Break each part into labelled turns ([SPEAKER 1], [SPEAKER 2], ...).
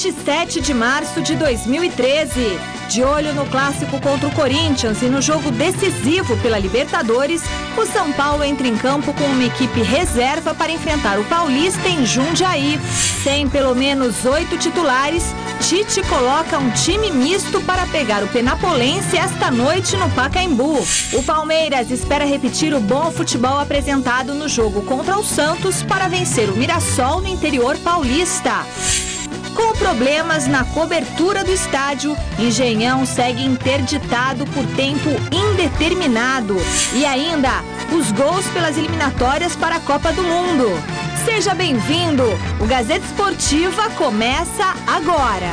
[SPEAKER 1] 27 de março de 2013. De olho no clássico contra o Corinthians e no jogo decisivo pela Libertadores, o São Paulo entra em campo com uma equipe reserva para enfrentar o Paulista em Jundiaí. Sem pelo menos 8 titulares, Tite coloca um time misto para pegar o Penapolense esta noite no Pacaembu. O Palmeiras espera repetir o bom futebol apresentado no jogo contra o Santos para vencer o Mirassol no interior paulista. Com problemas na cobertura do estádio, Engenhão segue interditado por tempo indeterminado. E ainda, os gols pelas eliminatórias para a Copa do Mundo. Seja bem-vindo! O Gazeta Esportiva começa agora.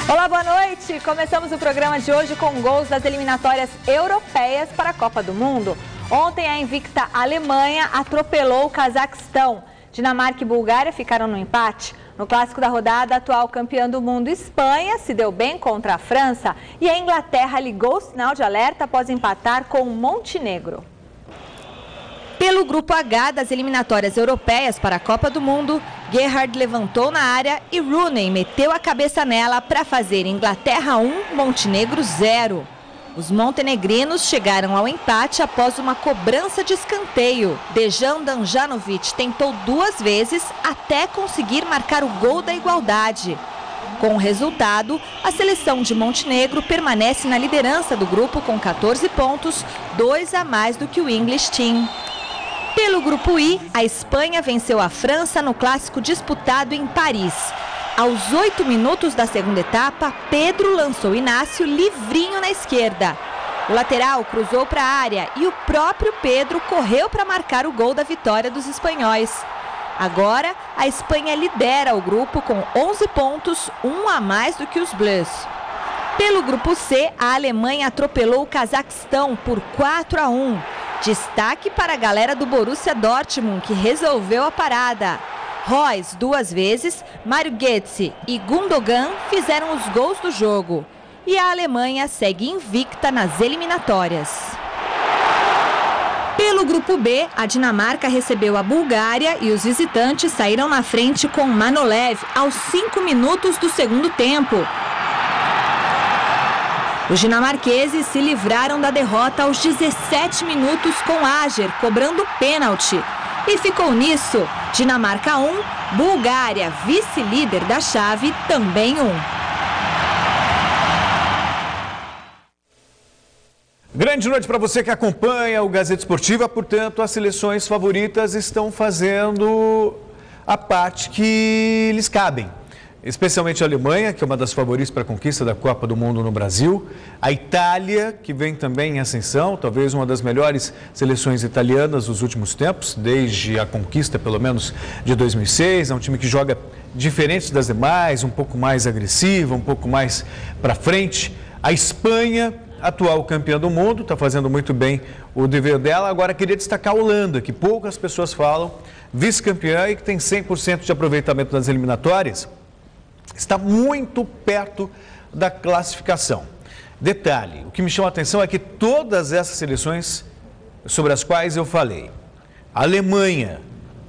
[SPEAKER 1] Olá, boa noite! Começamos o programa de hoje com gols das eliminatórias europeias para a Copa do Mundo. Ontem, a invicta Alemanha atropelou o Cazaquistão. Dinamarca e Bulgária ficaram no empate. No clássico da rodada, a atual campeã do mundo, Espanha, se deu bem contra a França. E a Inglaterra ligou o sinal de alerta após empatar com o Montenegro. Pelo grupo H das eliminatórias europeias para a Copa do Mundo, Gerrard levantou na área e Rooney meteu a cabeça nela para fazer Inglaterra 1, Montenegro 0. Os montenegrinos chegaram ao empate após uma cobrança de escanteio. Dejan Damjanovic tentou 2 vezes até conseguir marcar o gol da igualdade. Com o resultado, a seleção de Montenegro permanece na liderança do grupo com 14 pontos, 2 a mais do que o English Team. Pelo grupo I, a Espanha venceu a França no clássico disputado em Paris. Aos 8 minutos da segunda etapa, Pedro lançou Inácio livrinho na esquerda. O lateral cruzou para a área e o próprio Pedro correu para marcar o gol da vitória dos espanhóis. Agora, a Espanha lidera o grupo com 11 pontos, 1 a mais do que os Bleus. Pelo grupo C, a Alemanha atropelou o Cazaquistão por 4 a 1. Destaque para a galera do Borussia Dortmund, que resolveu a parada. Reus 2 vezes, Mário Götze e Gundogan fizeram os gols do jogo. E a Alemanha segue invicta nas eliminatórias. Pelo grupo B, a Dinamarca recebeu a Bulgária e os visitantes saíram na frente com Manolev aos 5 minutos do segundo tempo. Os dinamarqueses se livraram da derrota aos 17 minutos com Ajer cobrando pênalti. E ficou nisso, Dinamarca 1, Bulgária, vice-líder da chave, também 1.
[SPEAKER 2] Grande noite para você que acompanha o Gazeta Esportiva. Portanto, as seleções favoritas estão fazendo a parte que lhes cabem. Especialmente a Alemanha, que é uma das favoritas para a conquista da Copa do Mundo no Brasil. A Itália, que vem também em ascensão, talvez uma das melhores seleções italianas dos últimos tempos, desde a conquista, pelo menos, de 2006. É um time que joga diferente das demais, um pouco mais agressivo, um pouco mais para frente. A Espanha, atual campeã do mundo, está fazendo muito bem o dever dela. Agora, queria destacar a Holanda, que poucas pessoas falam, vice-campeã e que tem 100% de aproveitamento nas eliminatórias. Está muito perto da classificação. Detalhe, o que me chama a atenção é que todas essas seleções sobre as quais eu falei, Alemanha,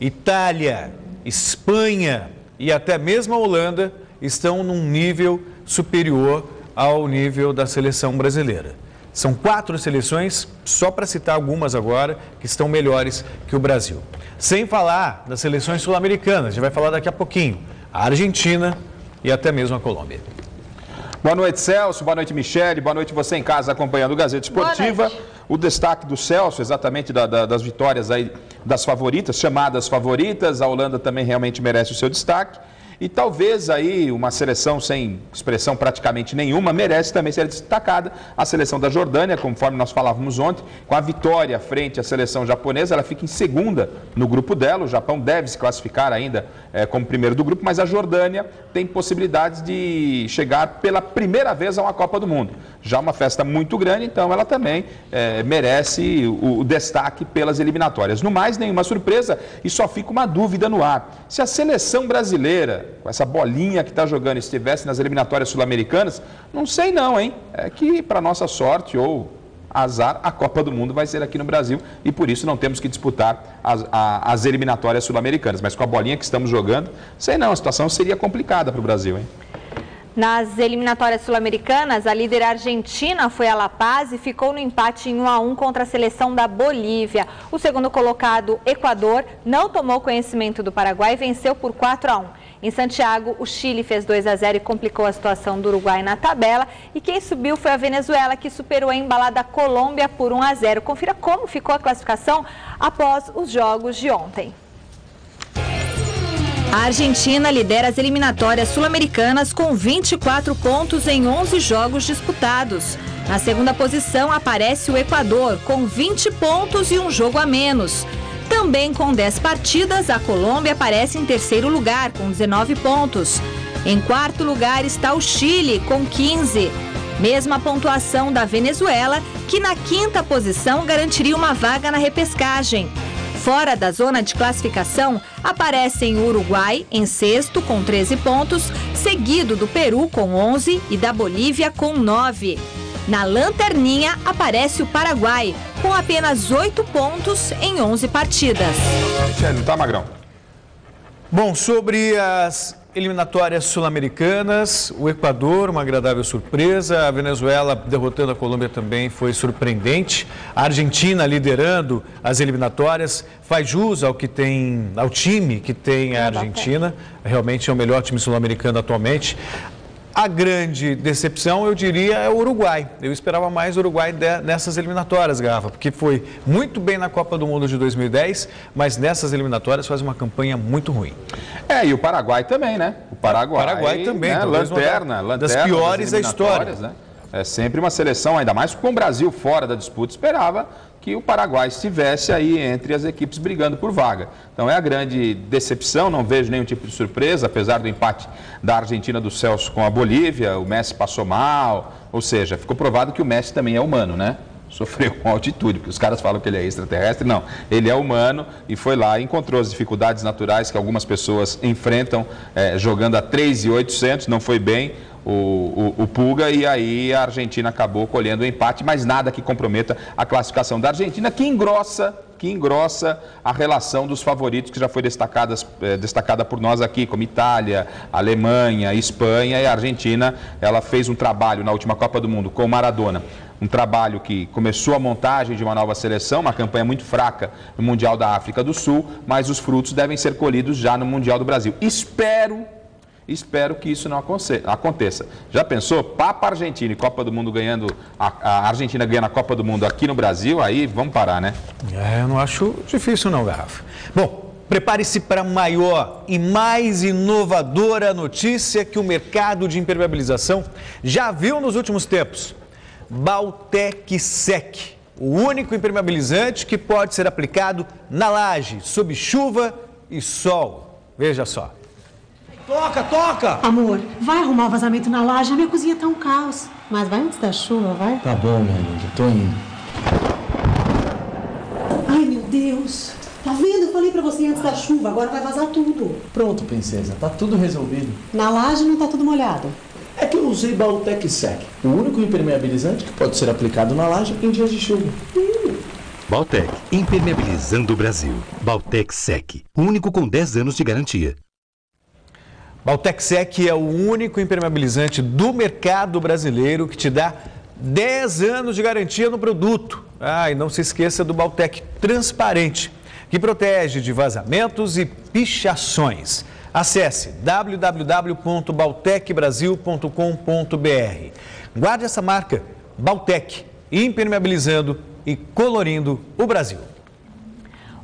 [SPEAKER 2] Itália, Espanha e até mesmo a Holanda, estão num nível superior ao nível da seleção brasileira. São 4 seleções, só para citar algumas agora, que estão melhores que o Brasil. Sem falar das seleções sul-americanas, a gente vai falar daqui a pouquinho. A Argentina e até mesmo a Colômbia.
[SPEAKER 3] Boa noite, Celso. Boa noite, Michele. Boa noite você em casa acompanhando o Gazeta Esportiva. O destaque do Celso, exatamente das vitórias aí das favoritas, chamadas favoritas. A Holanda também realmente merece o seu destaque. E talvez aí uma seleção sem expressão praticamente nenhuma merece também ser destacada. A seleção da Jordânia, conforme nós falávamos ontem, com a vitória frente à seleção japonesa, ela fica em segunda no grupo dela. O Japão deve se classificar ainda como primeiro do grupo, mas a Jordânia tem possibilidades de chegar pela primeira vez a uma Copa do Mundo. Já uma festa muito grande, então ela também merece o destaque pelas eliminatórias. No mais, nenhuma surpresa e só fica uma dúvida no ar. Se a seleção brasileira, com essa bolinha que está jogando, estivesse nas eliminatórias sul-americanas, não sei não, hein? É que, para nossa sorte, ou azar, a Copa do Mundo vai ser aqui no Brasil e por isso não temos que disputar as eliminatórias sul-americanas. Mas com a bolinha que estamos jogando, sei não, a situação seria complicada para o Brasil, hein?
[SPEAKER 1] Nas eliminatórias sul-americanas, a líder argentina foi a La Paz e ficou no empate em 1-1 contra a seleção da Bolívia. O segundo colocado, Equador, não tomou conhecimento do Paraguai e venceu por 4-1. Em Santiago, o Chile fez 2-0 e complicou a situação do Uruguai na tabela. E quem subiu foi a Venezuela, que superou a embalada Colômbia por 1-0. Confira como ficou a classificação após os jogos de ontem. A Argentina lidera as eliminatórias sul-americanas com 24 pontos em 11 jogos disputados. Na segunda posição aparece o Equador, com 20 pontos e um jogo a menos. Também com 10 partidas, a Colômbia aparece em terceiro lugar, com 19 pontos. Em quarto lugar está o Chile, com 15. Mesma pontuação da Venezuela, que na quinta posição garantiria uma vaga na repescagem. Fora da zona de classificação, aparecem o Uruguai em sexto com 13 pontos, seguido do Peru com 11 e da Bolívia com 9. Na lanterninha aparece o Paraguai, com apenas 8 pontos em 11 partidas.
[SPEAKER 3] Michele, tá, Magrão?
[SPEAKER 2] Bom, sobre as eliminatórias sul-americanas, o Equador, uma agradável surpresa, a Venezuela derrotando a Colômbia também foi surpreendente, a Argentina liderando as eliminatórias, faz jus ao time que tem a Argentina, realmente é o melhor time sul-americano atualmente. A grande decepção, eu diria, é o Uruguai. Eu esperava mais o Uruguai nessas eliminatórias, Garrafa, porque foi muito bem na Copa do Mundo de 2010, mas nessas eliminatórias faz uma campanha muito ruim.
[SPEAKER 3] E o Paraguai também, né? O Paraguai também, né? Lanterna
[SPEAKER 2] das piores da história.
[SPEAKER 3] Né? É sempre uma seleção, ainda mais com o Brasil fora da disputa, esperava que o Paraguai estivesse aí entre as equipes brigando por vaga. Então é a grande decepção, não vejo nenhum tipo de surpresa, apesar do empate da Argentina do Celso com a Bolívia, o Messi passou mal, ou seja, ficou provado que o Messi também é humano, né? Sofreu com altitude, porque os caras falam que ele é extraterrestre, não, ele é humano e foi lá e encontrou as dificuldades naturais que algumas pessoas enfrentam jogando a 3.800, não foi bem o Pulga, e aí a Argentina acabou colhendo o empate, mas nada que comprometa a classificação da Argentina, que engrossa a relação dos favoritos, que já foi destacada por nós aqui, como Itália, Alemanha, Espanha, e a Argentina, ela fez um trabalho na última Copa do Mundo com o Maradona, um trabalho que começou a montagem de uma nova seleção, uma campanha muito fraca no Mundial da África do Sul, mas os frutos devem ser colhidos já no Mundial do Brasil. Espero que isso não aconteça. Já pensou? Papa Argentina e Copa do Mundo ganhando, a Argentina ganhando a Copa do Mundo aqui no Brasil, aí vamos parar, né?
[SPEAKER 2] Eu não acho difícil não, Garrafa. Bom, prepare-se para a maior e mais inovadora notícia que o mercado de impermeabilização já viu nos últimos tempos. Baltec Sec, o único impermeabilizante que pode ser aplicado na laje, sob chuva e sol. Veja só.
[SPEAKER 4] Toca! Amor, vai arrumar o vazamento na laje, a minha cozinha tá um caos. Mas vai antes da chuva, vai?
[SPEAKER 5] Tá bom, minha linda, tô indo.
[SPEAKER 4] Ai, meu Deus. Tá vendo? Eu falei pra você antes da chuva, agora vai vazar tudo.
[SPEAKER 5] Pronto, princesa, tá tudo resolvido.
[SPEAKER 4] Na laje não tá tudo molhado.
[SPEAKER 5] É que eu usei Baltec Sec, o único impermeabilizante que pode ser aplicado na laje em dias de chuva.
[SPEAKER 6] Baltec, impermeabilizando o Brasil. Baltec Sec, o único com 10 anos de garantia.
[SPEAKER 2] Baltec Sec é o único impermeabilizante do mercado brasileiro que te dá 10 anos de garantia no produto. E não se esqueça do Baltec Transparente, que protege de vazamentos e pichações. Acesse www.baltecbrasil.com.br. Guarde essa marca, Baltec, impermeabilizando e colorindo o Brasil.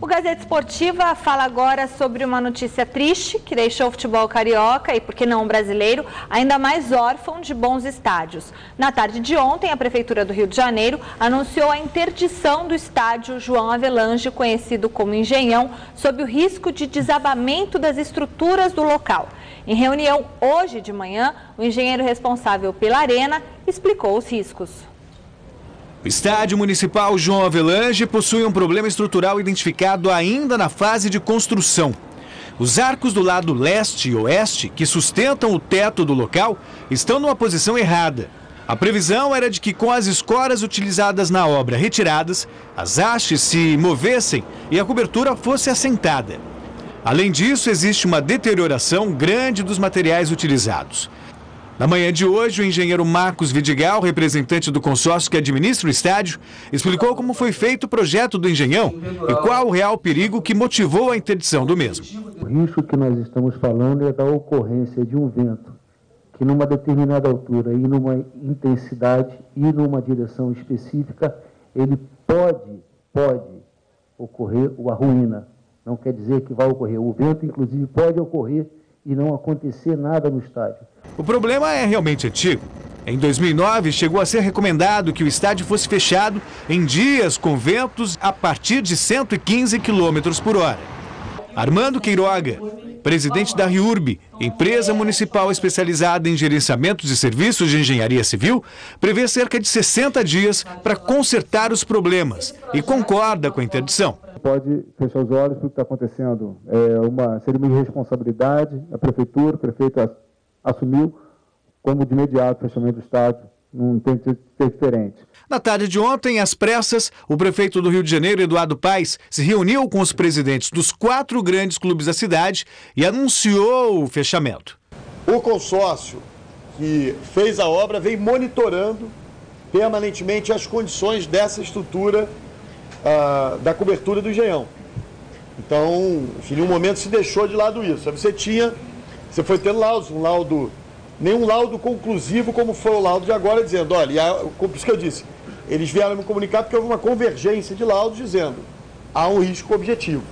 [SPEAKER 1] O Gazeta Esportiva fala agora sobre uma notícia triste que deixou o futebol carioca e, por que não, brasileiro, ainda mais órfão de bons estádios. Na tarde de ontem, a Prefeitura do Rio de Janeiro anunciou a interdição do estádio João Avelange, conhecido como Engenhão, sob o risco de desabamento das estruturas do local. Em reunião hoje de manhã, o engenheiro responsável pela arena explicou os riscos.
[SPEAKER 2] O Estádio Municipal João Avelange possui um problema estrutural identificado ainda na fase de construção. Os arcos do lado leste e oeste, que sustentam o teto do local, estão numa posição errada. A previsão era de que, com as escoras utilizadas na obra retiradas, as hastes se movessem e a cobertura fosse assentada. Além disso, existe uma deterioração grande dos materiais utilizados. Na manhã de hoje, o engenheiro Marcos Vidigal, representante do consórcio que administra o estádio, explicou como foi feito o projeto do Engenhão e qual o real perigo que motivou a interdição do mesmo.
[SPEAKER 7] O risco que nós estamos falando é da ocorrência de um vento que numa determinada altura e numa intensidade e numa direção específica, ele pode ocorrer a ruína. Não quer dizer que vai ocorrer. O vento, inclusive, pode ocorrer e não acontecer nada no estádio.
[SPEAKER 2] O problema é realmente antigo. Em 2009, chegou a ser recomendado que o estádio fosse fechado em dias com ventos a partir de 115 km por hora. Armando Queiroga, presidente da RIURB, empresa municipal especializada em gerenciamento de serviços de engenharia civil, prevê cerca de 60 dias para consertar os problemas e concorda com a interdição.
[SPEAKER 8] Pode fechar os olhos para o que está acontecendo. Seria uma irresponsabilidade, a prefeitura, o prefeito assumiu como de imediato o fechamento do estádio, não tem que ser diferente.
[SPEAKER 2] Na tarde de ontem, às pressas, o prefeito do Rio de Janeiro, Eduardo Paes, se reuniu com os presidentes dos 4 grandes clubes da cidade e anunciou o fechamento.
[SPEAKER 9] O consórcio que fez a obra vem monitorando permanentemente as condições dessa estrutura da cobertura do Engenhão. Então, enfim, em um momento se deixou de lado isso. Você foi tendo laudos, nenhum laudo conclusivo como foi o laudo de agora, dizendo, olha, por isso que eu disse, eles vieram me comunicar porque houve uma convergência de laudos dizendo, há um risco objetivo.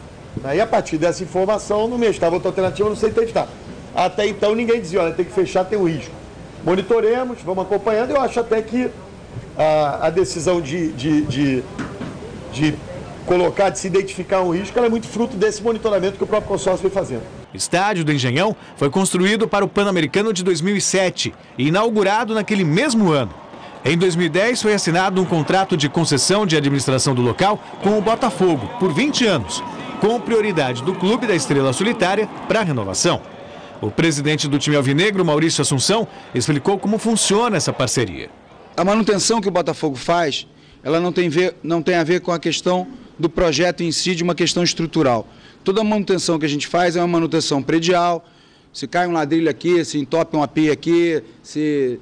[SPEAKER 9] E a partir dessa informação, no mês estava outra alternativa, não sei testar. Até então ninguém dizia, olha, tem que fechar, tem um risco. Monitoremos, vamos acompanhando, eu acho até que a decisão de colocar, de se identificar um risco, ela é muito fruto desse monitoramento que o próprio consórcio vem fazendo.
[SPEAKER 2] O estádio do Engenhão foi construído para o Pan-Americano de 2007 e inaugurado naquele mesmo ano. Em 2010 foi assinado um contrato de concessão de administração do local com o Botafogo por 20 anos, com prioridade do clube da Estrela Solitária para a renovação. O presidente do time alvinegro, Maurício Assunção, explicou como funciona essa parceria.
[SPEAKER 10] A manutenção que o Botafogo faz, ela não tem a ver com a questão do projeto em si, de uma questão estrutural. Toda a manutenção que a gente faz é uma manutenção predial. Se cai um ladrilho aqui, se entope uma pia aqui, se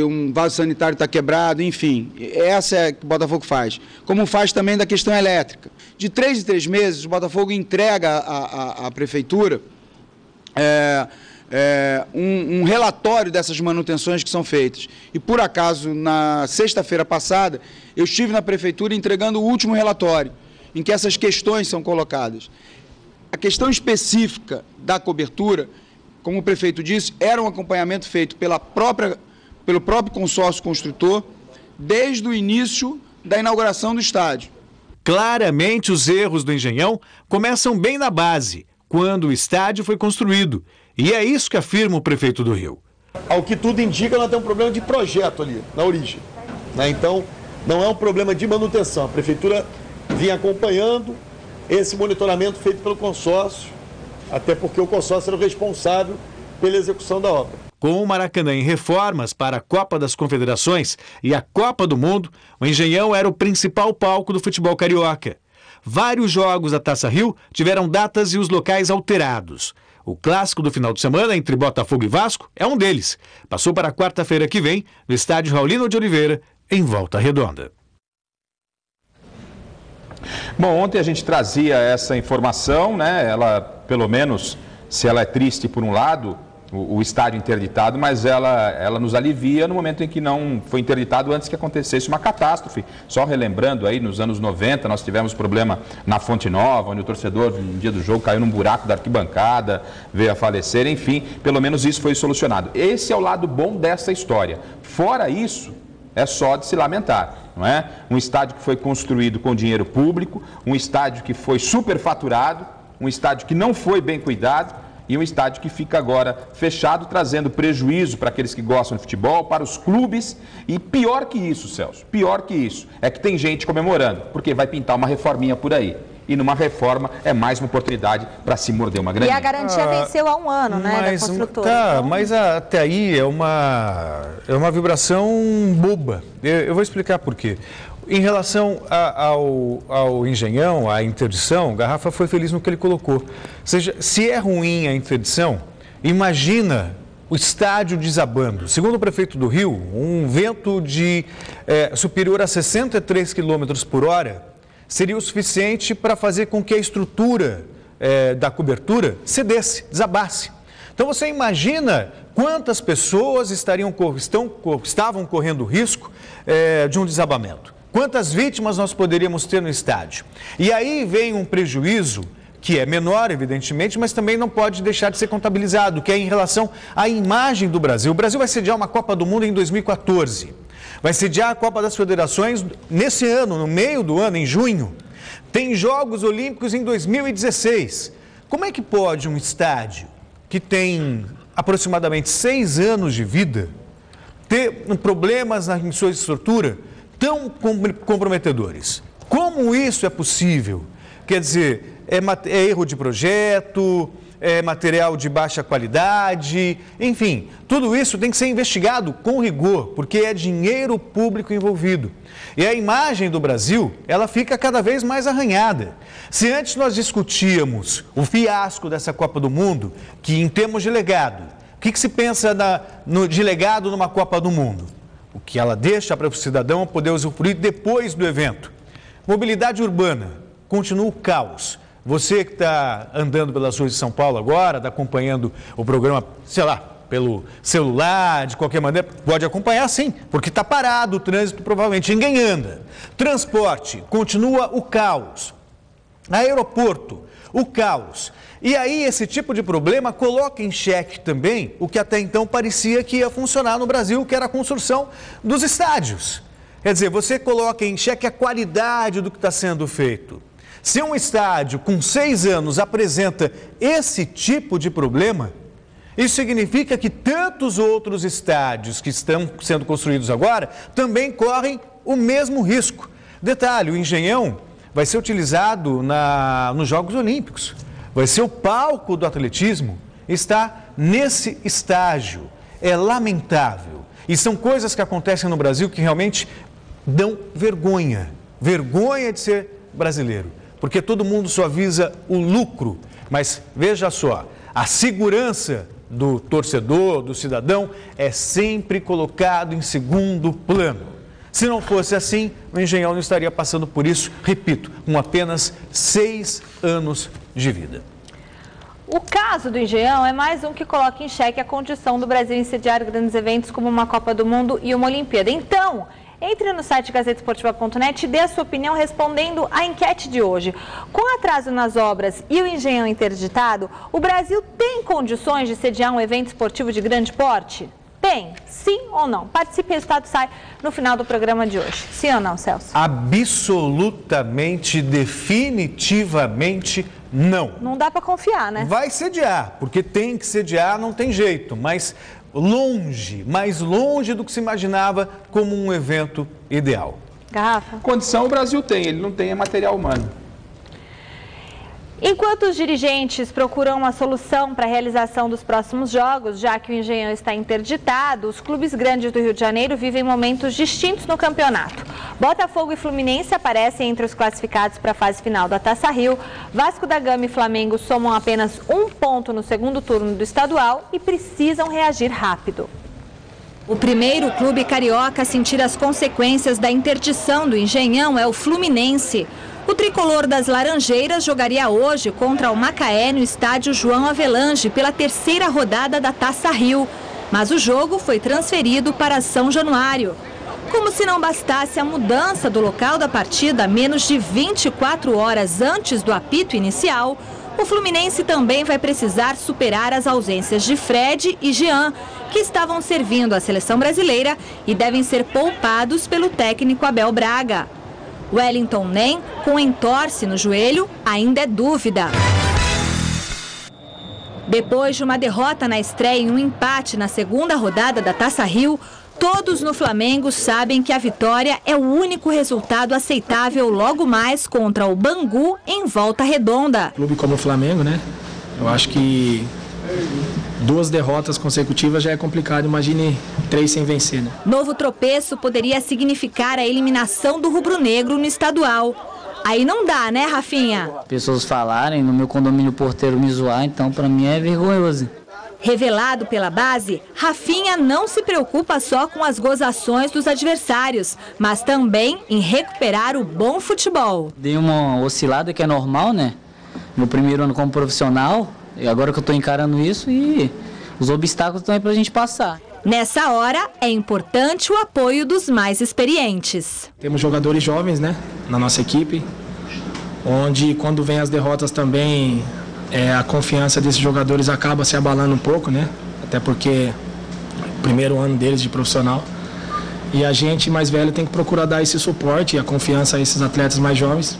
[SPEAKER 10] um vaso sanitário está quebrado, enfim. Essa é que o Botafogo faz. Como faz também da questão elétrica. De 3 em 3 meses, o Botafogo entrega à prefeitura um relatório dessas manutenções que são feitas. E, por acaso, na sexta-feira passada, eu estive na prefeitura entregando o último relatório, em que essas questões são colocadas. A questão específica da cobertura, como o prefeito disse, era um acompanhamento feito pelo próprio consórcio construtor desde o início da inauguração do estádio.
[SPEAKER 2] Claramente, os erros do Engenhão começam bem na base, quando o estádio foi construído. E é isso que afirma o prefeito do Rio.
[SPEAKER 9] Ao que tudo indica, nós temos um problema de projeto ali, na origem. Então, não é um problema de manutenção. A prefeitura vinha acompanhando esse monitoramento feito pelo consórcio, até porque o consórcio era o responsável pela execução da obra.
[SPEAKER 2] Com o Maracanã em reformas para a Copa das Confederações e a Copa do Mundo, o Engenhão era o principal palco do futebol carioca. Vários jogos da Taça Rio tiveram datas e os locais alterados. O clássico do final de semana entre Botafogo e Vasco é um deles. Passou para quarta-feira que vem, no estádio Raulino de Oliveira, em Volta Redonda.
[SPEAKER 3] Bom, ontem a gente trazia essa informação, né? Ela, pelo menos, se ela é triste por um lado, o estádio interditado, mas ela nos alivia no momento em que não foi interditado antes que acontecesse uma catástrofe. Só relembrando aí, nos anos 90, nós tivemos problema na Fonte Nova, onde o torcedor, no dia do jogo, caiu num buraco da arquibancada, veio a falecer, enfim, pelo menos isso foi solucionado. Esse é o lado bom dessa história. Fora isso, é só de se lamentar, não é? Um estádio que foi construído com dinheiro público, um estádio que foi superfaturado, um estádio que não foi bem cuidado, e um estádio que fica agora fechado, trazendo prejuízo para aqueles que gostam de futebol, para os clubes. E pior que isso, Celso, pior que isso, é que tem gente comemorando, porque vai pintar uma reforminha por aí. e numa reforma é mais uma oportunidade para se morder uma graninha.
[SPEAKER 1] E a garantia venceu há um ano, né, da construtora.
[SPEAKER 2] Tá,
[SPEAKER 1] então...
[SPEAKER 2] mas até aí é uma vibração boba. Eu vou explicar por quê. Em relação ao Engenhão, à interdição, Garrafa foi feliz no que ele colocou. Ou seja, se é ruim a interdição, imagina o estádio desabando. Segundo o prefeito do Rio, um vento superior a 63 km por hora seria o suficiente para fazer com que a estrutura da cobertura cedesse, desabasse. Então você imagina quantas pessoas estavam correndo risco de um desabamento. Quantas vítimas nós poderíamos ter no estádio? E aí vem um prejuízo que é menor, evidentemente, mas também não pode deixar de ser contabilizado, que é em relação à imagem do Brasil. O Brasil vai sediar uma Copa do Mundo em 2014. Vai sediar a Copa das Federações nesse ano, no meio do ano, em junho. Tem Jogos Olímpicos em 2016. Como é que pode um estádio que tem aproximadamente 6 anos de vida ter problemas em sua estrutura tão comprometedores? Como isso é possível? Quer dizer, é erro de projeto, é material de baixa qualidade, enfim, tudo isso tem que ser investigado com rigor, porque é dinheiro público envolvido. E a imagem do Brasil, ela fica cada vez mais arranhada. Se antes nós discutíamos o fiasco dessa Copa do Mundo, que em termos de legado, o que se pensa de legado numa Copa do Mundo? O que ela deixa para o cidadão poder usufruir depois do evento. Mobilidade urbana, continua o caos. Você que está andando pelas ruas de São Paulo agora, está acompanhando o programa, sei lá, pelo celular, de qualquer maneira, pode acompanhar sim, porque está parado o trânsito, provavelmente ninguém anda. Transporte, continua o caos. Aeroporto, o caos. E aí esse tipo de problema coloca em xeque também o que até então parecia que ia funcionar no Brasil, que era a construção dos estádios. Quer dizer, você coloca em xeque a qualidade do que está sendo feito. Se um estádio com 6 anos apresenta esse tipo de problema, isso significa que tantos outros estádios que estão sendo construídos agora também correm o mesmo risco. Detalhe, o Engenhão vai ser utilizado nos Jogos Olímpicos. Vai ser o palco do atletismo, está nesse estágio. É lamentável. E são coisas que acontecem no Brasil que realmente dão vergonha. Vergonha de ser brasileiro. Porque todo mundo só visa o lucro. Mas veja só, a segurança do torcedor, do cidadão, é sempre colocado em segundo plano. Se não fosse assim, o Engenhão não estaria passando por isso, repito, com apenas 6 anos de vida.
[SPEAKER 1] O caso do Engenhão é mais um que coloca em xeque a condição do Brasil em sediar grandes eventos como uma Copa do Mundo e uma Olimpíada. Então, entre no site gazetesportiva.net e dê a sua opinião respondendo à enquete de hoje. Com atraso nas obras e o Engenhão interditado, o Brasil tem condições de sediar um evento esportivo de grande porte? Tem. Sim ou não? Participe, o resultado sai no final do programa de hoje. Sim ou não, Celso?
[SPEAKER 2] Absolutamente, definitivamente não.
[SPEAKER 1] Não dá para confiar, né?
[SPEAKER 2] Vai sediar, porque tem que sediar, não tem jeito, mas mais longe do que se imaginava como um evento ideal.
[SPEAKER 1] Garrafa?
[SPEAKER 3] Condição o Brasil tem, ele não tem material humano.
[SPEAKER 1] Enquanto os dirigentes procuram uma solução para a realização dos próximos jogos, já que o Engenhão está interditado, os clubes grandes do Rio de Janeiro vivem momentos distintos no campeonato. Botafogo e Fluminense aparecem entre os classificados para a fase final da Taça Rio. Vasco da Gama e Flamengo somam apenas 1 ponto no segundo turno do estadual e precisam reagir rápido. O primeiro clube carioca a sentir as consequências da interdição do Engenhão é o Fluminense. O tricolor das Laranjeiras jogaria hoje contra o Macaé no estádio João Avelange pela 3ª rodada da Taça Rio. Mas o jogo foi transferido para São Januário. Como se não bastasse a mudança do local da partida menos de 24 horas antes do apito inicial, o Fluminense também vai precisar superar as ausências de Fred e Jean, que estavam servindo a seleção brasileira e devem ser poupados pelo técnico Abel Braga. Wellington Nem, com entorse no joelho, ainda é dúvida. Depois de uma derrota na estreia e um empate na segunda rodada da Taça Rio, Todos no Flamengo sabem que a vitória é o único resultado aceitável logo mais contra o Bangu em Volta Redonda.
[SPEAKER 11] Clube como o Flamengo, né? Eu acho que 2 derrotas consecutivas já é complicado, imagine 3 sem vencer, né?
[SPEAKER 1] Novo tropeço poderia significar a eliminação do rubro-negro no estadual. Aí não dá, né, Rafinha?
[SPEAKER 12] Pessoas falarem no meu condomínio porteiro me zoar, então pra mim é vergonhoso.
[SPEAKER 1] Revelado pela base, Rafinha não se preocupa só com as gozações dos adversários, mas também em recuperar o bom futebol.
[SPEAKER 12] Dei uma oscilada que é normal, né? Meu primeiro ano como profissional, e agora que eu estou encarando isso, e os obstáculos estão aí pra gente passar.
[SPEAKER 1] Nessa hora, é importante o apoio dos mais experientes.
[SPEAKER 11] Temos jogadores jovens, né, na nossa equipe, onde quando vem as derrotas também a confiança desses jogadores acaba se abalando um pouco, né? Até porque o primeiro ano deles de profissional. E a gente mais velho tem que procurar dar esse suporte e a confiança a esses atletas mais jovens.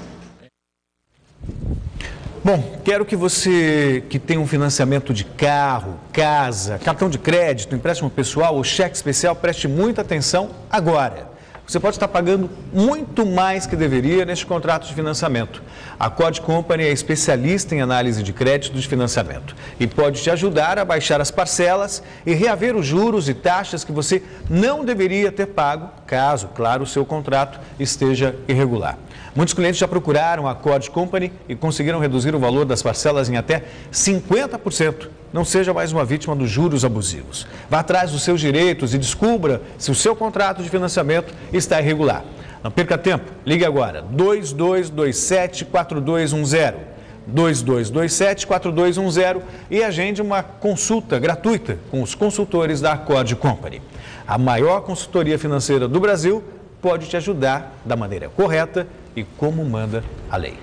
[SPEAKER 2] Bom, quero que você que tem um financiamento de carro, casa, cartão de crédito, empréstimo pessoal ou cheque especial, preste muita atenção agora. Você pode estar pagando muito mais que deveria neste contrato de financiamento. A Cord Company é especialista em análise de crédito de financiamento e pode te ajudar a baixar as parcelas e reaver os juros e taxas que você não deveria ter pago, caso, claro, o seu contrato esteja irregular. Muitos clientes já procuraram a Cord Company e conseguiram reduzir o valor das parcelas em até 50%. Não seja mais uma vítima dos juros abusivos. Vá atrás dos seus direitos e descubra se o seu contrato de financiamento está irregular. Não perca tempo. Ligue agora. 2227-4210. 2227-4210 e agende uma consulta gratuita com os consultores da Cord Company. A maior consultoria financeira do Brasil pode te ajudar da maneira correta e como manda a lei.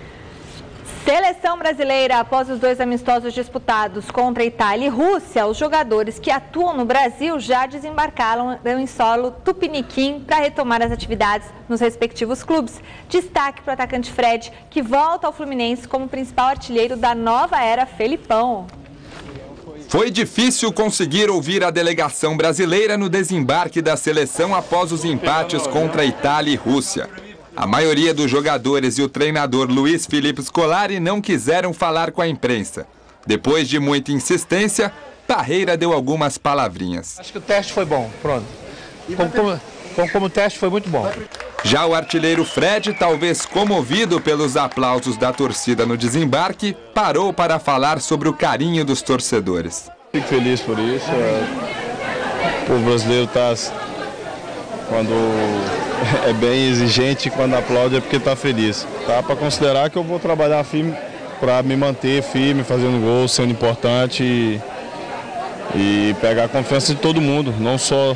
[SPEAKER 1] Seleção brasileira, após os 2 amistosos disputados contra Itália e Rússia, os jogadores que atuam no Brasil já desembarcaram em solo tupiniquim para retomar as atividades nos respectivos clubes. Destaque para o atacante Fred, que volta ao Fluminense como principal artilheiro da nova era Felipão.
[SPEAKER 13] Foi difícil conseguir ouvir a delegação brasileira no desembarque da seleção após os empates contra Itália e Rússia. A maioria dos jogadores e o treinador Luiz Felipe Scolari não quiseram falar com a imprensa. Depois de muita insistência, Parreira deu algumas palavrinhas.
[SPEAKER 14] Acho que o teste foi bom, pronto. Como o teste foi muito bom.
[SPEAKER 13] Já o artilheiro Fred, talvez comovido pelos aplausos da torcida no desembarque, parou para falar sobre o carinho dos torcedores.
[SPEAKER 15] Fico feliz por isso. O povo brasileiro está... Quando é bem exigente, quando aplaude é porque está feliz. Tá para considerar que eu vou trabalhar firme para me manter firme, fazendo gol, sendo importante e pegar a confiança de todo mundo, não só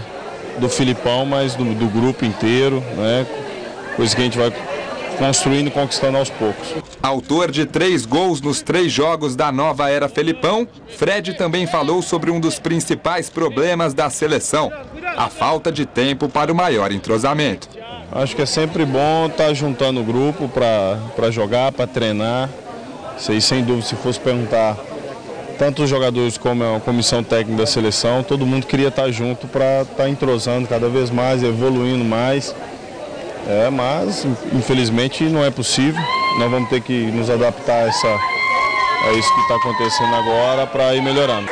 [SPEAKER 15] do Filipão, mas do grupo inteiro, né? Coisa que a gente vai construindo e conquistando aos poucos.
[SPEAKER 13] Autor de 3 gols nos 3 jogos da nova era Felipão, Fred também falou sobre um dos principais problemas da seleção, a falta de tempo para o maior entrosamento.
[SPEAKER 15] Acho que é sempre bom estar juntando o grupo para jogar, para treinar. Isso aí, sem dúvida, se fosse perguntar tanto os jogadores como a comissão técnica da seleção, todo mundo queria estar junto para estar entrosando cada vez mais, evoluindo mais. Mas, infelizmente, não é possível. Nós vamos ter que nos adaptar a isso que está acontecendo agora para ir melhorando.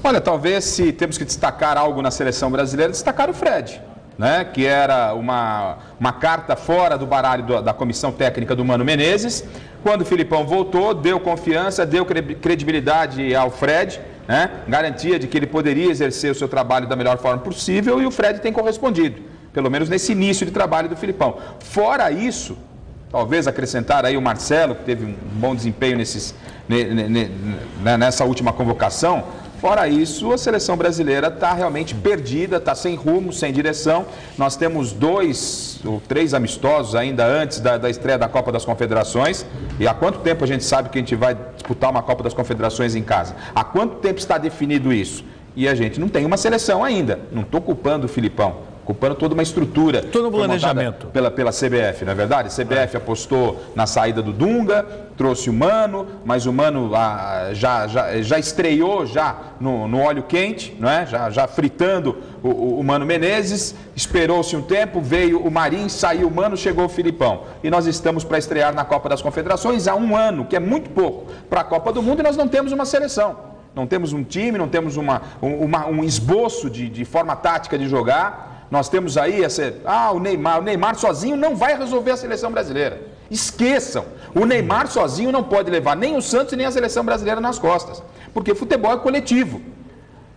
[SPEAKER 3] Olha, talvez se temos que destacar algo na seleção brasileira, destacar o Fred, né? Que era uma carta fora do baralho da comissão técnica do Mano Menezes. Quando o Filipão voltou, deu confiança, deu credibilidade ao Fred, né? Garantia de que ele poderia exercer o seu trabalho da melhor forma possível e o Fred tem correspondido, pelo menos nesse início de trabalho do Filipão. Fora isso, talvez acrescentar aí o Marcelo, que teve um bom desempenho nessa última convocação. Fora isso, a seleção brasileira está realmente perdida, está sem rumo, sem direção. Nós temos 2 ou 3 amistosos ainda antes da estreia da Copa das Confederações. E há quanto tempo a gente sabe que a gente vai disputar uma Copa das Confederações em casa? Há quanto tempo está definido isso? E a gente não tem uma seleção ainda. Não estou culpando o Filipão. Ocupando toda uma estrutura.
[SPEAKER 2] Todo o planejamento.
[SPEAKER 3] Pela CBF, não é verdade? A CBF apostou na saída do Dunga, trouxe o Mano, mas o Mano já estreou no óleo quente, não é? Já fritando o Mano Menezes, esperou-se um tempo, veio o Marinho, saiu o Mano, chegou o Filipão. E nós estamos para estrear na Copa das Confederações há um ano, que é muito pouco, para a Copa do Mundo, e nós não temos uma seleção. Não temos um time, não temos um esboço de forma tática de jogar. Nós temos aí o Neymar sozinho não vai resolver a seleção brasileira. Esqueçam, o Neymar sozinho não pode levar nem o Santos nem a seleção brasileira nas costas, porque futebol é coletivo.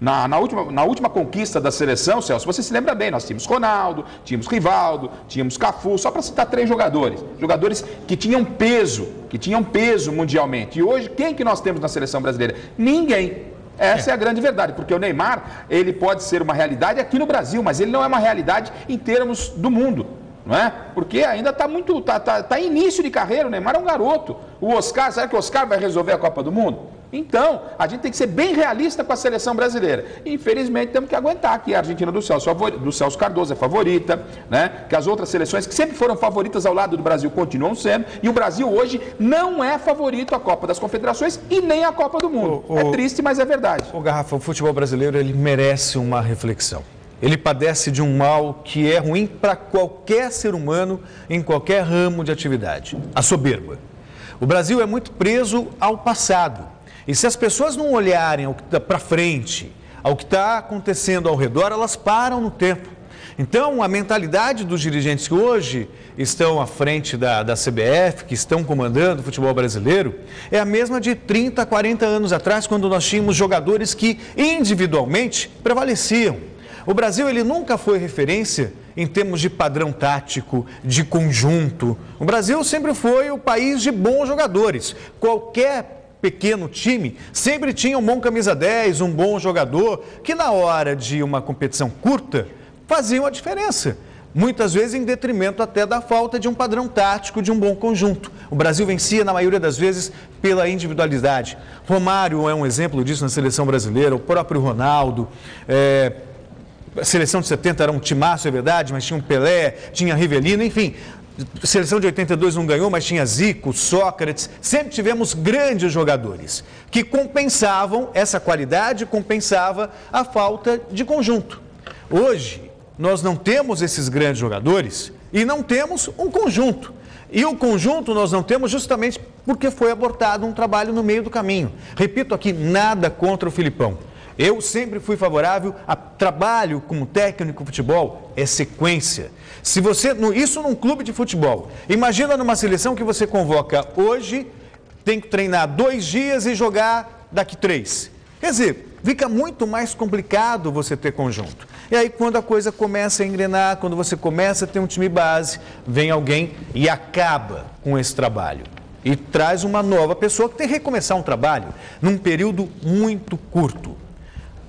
[SPEAKER 3] Na última conquista da seleção, Celso, você se lembra bem, nós tínhamos Ronaldo, tínhamos Rivaldo, tínhamos Cafu, só para citar 3 jogadores que tinham peso mundialmente. E hoje, quem que nós temos na seleção brasileira? Ninguém. Essa é a grande verdade, porque o Neymar, ele pode ser uma realidade aqui no Brasil, mas ele não é uma realidade em termos do mundo, não é? Porque ainda está em início de carreira, o Neymar é um garoto. O Oscar, será que o Oscar vai resolver a Copa do Mundo? Então, a gente tem que ser bem realista com a seleção brasileira. Infelizmente, temos que aguentar que a Argentina do Celso Cardoso é favorita, né? Que as outras seleções que sempre foram favoritas ao lado do Brasil continuam sendo, e o Brasil hoje não é favorito à Copa das Confederações e nem à Copa do Mundo. É triste, mas é verdade.
[SPEAKER 2] Garrafa, o futebol brasileiro, ele merece uma reflexão. Ele padece de um mal que é ruim para qualquer ser humano em qualquer ramo de atividade: a soberba. O Brasil é muito preso ao passado. E se as pessoas não olharem para frente, ao que está acontecendo ao redor, elas param no tempo. Então, a mentalidade dos dirigentes que hoje estão à frente da CBF, que estão comandando o futebol brasileiro, é a mesma de 30, 40 anos atrás, quando nós tínhamos jogadores que individualmente prevaleciam. O Brasil, ele nunca foi referência em termos de padrão tático, de conjunto. O Brasil sempre foi o país de bons jogadores. Qualquer pequeno time sempre tinha um bom camisa 10, um bom jogador, que na hora de uma competição curta faziam a diferença. Muitas vezes em detrimento até da falta de um padrão tático, de um bom conjunto. O Brasil vencia na maioria das vezes pela individualidade. Romário é um exemplo disso na seleção brasileira, o próprio Ronaldo. A seleção de 70 era um timaço, é verdade, mas tinha um Pelé, tinha Rivelino, enfim. A seleção de 82 não ganhou, mas tinha Zico, Sócrates. Sempre tivemos grandes jogadores que compensavam, essa qualidade compensava a falta de conjunto. Hoje, nós não temos esses grandes jogadores e não temos um conjunto. E o conjunto nós não temos justamente porque foi abortado um trabalho no meio do caminho. Repito aqui, nada contra o Filipão. Eu sempre fui favorável a trabalho como técnico de futebol, é sequência. Se você, isso num clube de futebol, imagina numa seleção que você convoca hoje, tem que treinar 2 dias e jogar daqui 3. Quer dizer, fica muito mais complicado você ter conjunto. E aí quando a coisa começa a engrenar, quando você começa a ter um time base, vem alguém e acaba com esse trabalho. E traz uma nova pessoa que tem que recomeçar um trabalho num período muito curto.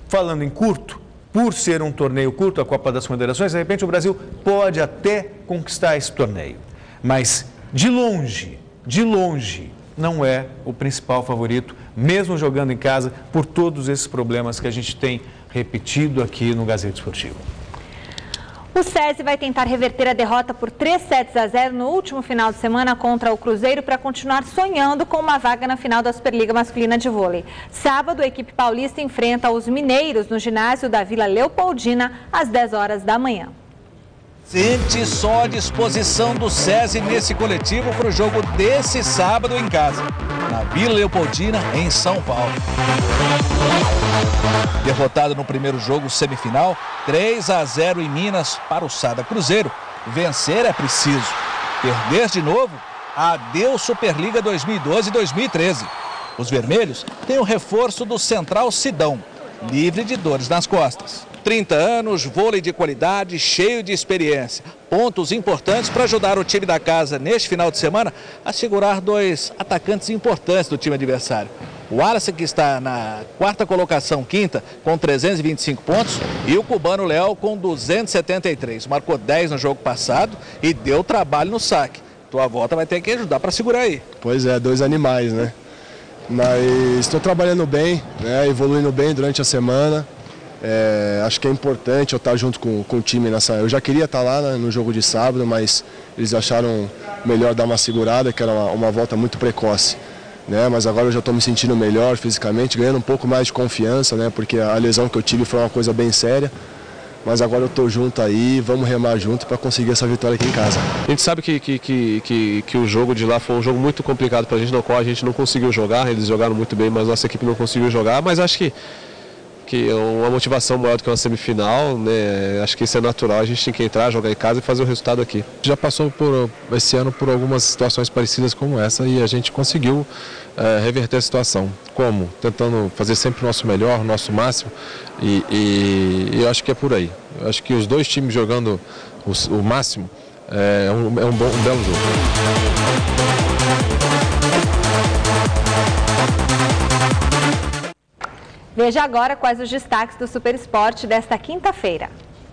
[SPEAKER 2] Falando em curto, por ser um torneio curto, a Copa das Confederações, de repente o Brasil pode até conquistar esse torneio. Mas, de longe, não é o principal favorito, mesmo jogando em casa, por todos esses problemas que a gente tem repetido aqui no Gazeta Esportiva.
[SPEAKER 1] O SESI vai tentar reverter a derrota por 3-0 no último final de semana contra o Cruzeiro para continuar sonhando com uma vaga na final da Superliga Masculina de Vôlei. Sábado, a equipe paulista enfrenta os mineiros no ginásio da Vila Leopoldina às 10 horas da manhã.
[SPEAKER 16] Sente só a disposição do SESI nesse coletivo para o jogo desse sábado em casa, na Vila Leopoldina, em São Paulo. Derrotado no primeiro jogo semifinal, 3-0 em Minas para o Sada Cruzeiro. Vencer é preciso. Perder de novo? Adeus Superliga 2012 e 2013. Os vermelhos têm o reforço do Central Sidão, livre de dores nas costas. 30 anos, vôlei de qualidade, cheio de experiência. Pontos importantes para ajudar o time da casa neste final de semana a segurar 2 atacantes importantes do time adversário. O Wallace, que está na 4ª colocação, quinta, com 325 pontos, e o cubano Léo com 273. Marcou 10 no jogo passado e deu trabalho no saque. Tua volta vai ter que ajudar para segurar aí.
[SPEAKER 17] Pois é, 2 animais, né? Mas estou trabalhando bem, né? Evoluindo bem durante a semana. Acho que é importante eu estar junto com o time nessa. Eu já queria estar lá, né, no jogo de sábado, mas eles acharam melhor dar uma segurada, que era uma volta muito precoce. Né? Mas agora eu já estou me sentindo melhor fisicamente, ganhando um pouco mais de confiança, né? Porque a lesão que eu tive foi uma coisa bem séria. Mas agora eu estou junto aí, vamos remar junto para conseguir essa vitória aqui em casa.
[SPEAKER 18] A gente sabe que o jogo de lá foi um jogo muito complicado para a gente, no qual a gente não conseguiu jogar. Eles jogaram muito bem, mas nossa equipe não conseguiu jogar. Mas acho que é uma motivação maior do que uma semifinal, né? Acho que isso é natural, a gente tem que entrar, jogar em casa e fazer o resultado aqui. Já passou esse ano por algumas situações parecidas como essa e a gente conseguiu reverter a situação. Como? Tentando fazer sempre o nosso melhor, o nosso máximo e eu acho que é por aí. Eu acho que os dois times jogando o máximo é um belo jogo.
[SPEAKER 1] Veja agora quais os destaques do Super Esporte desta quinta-feira.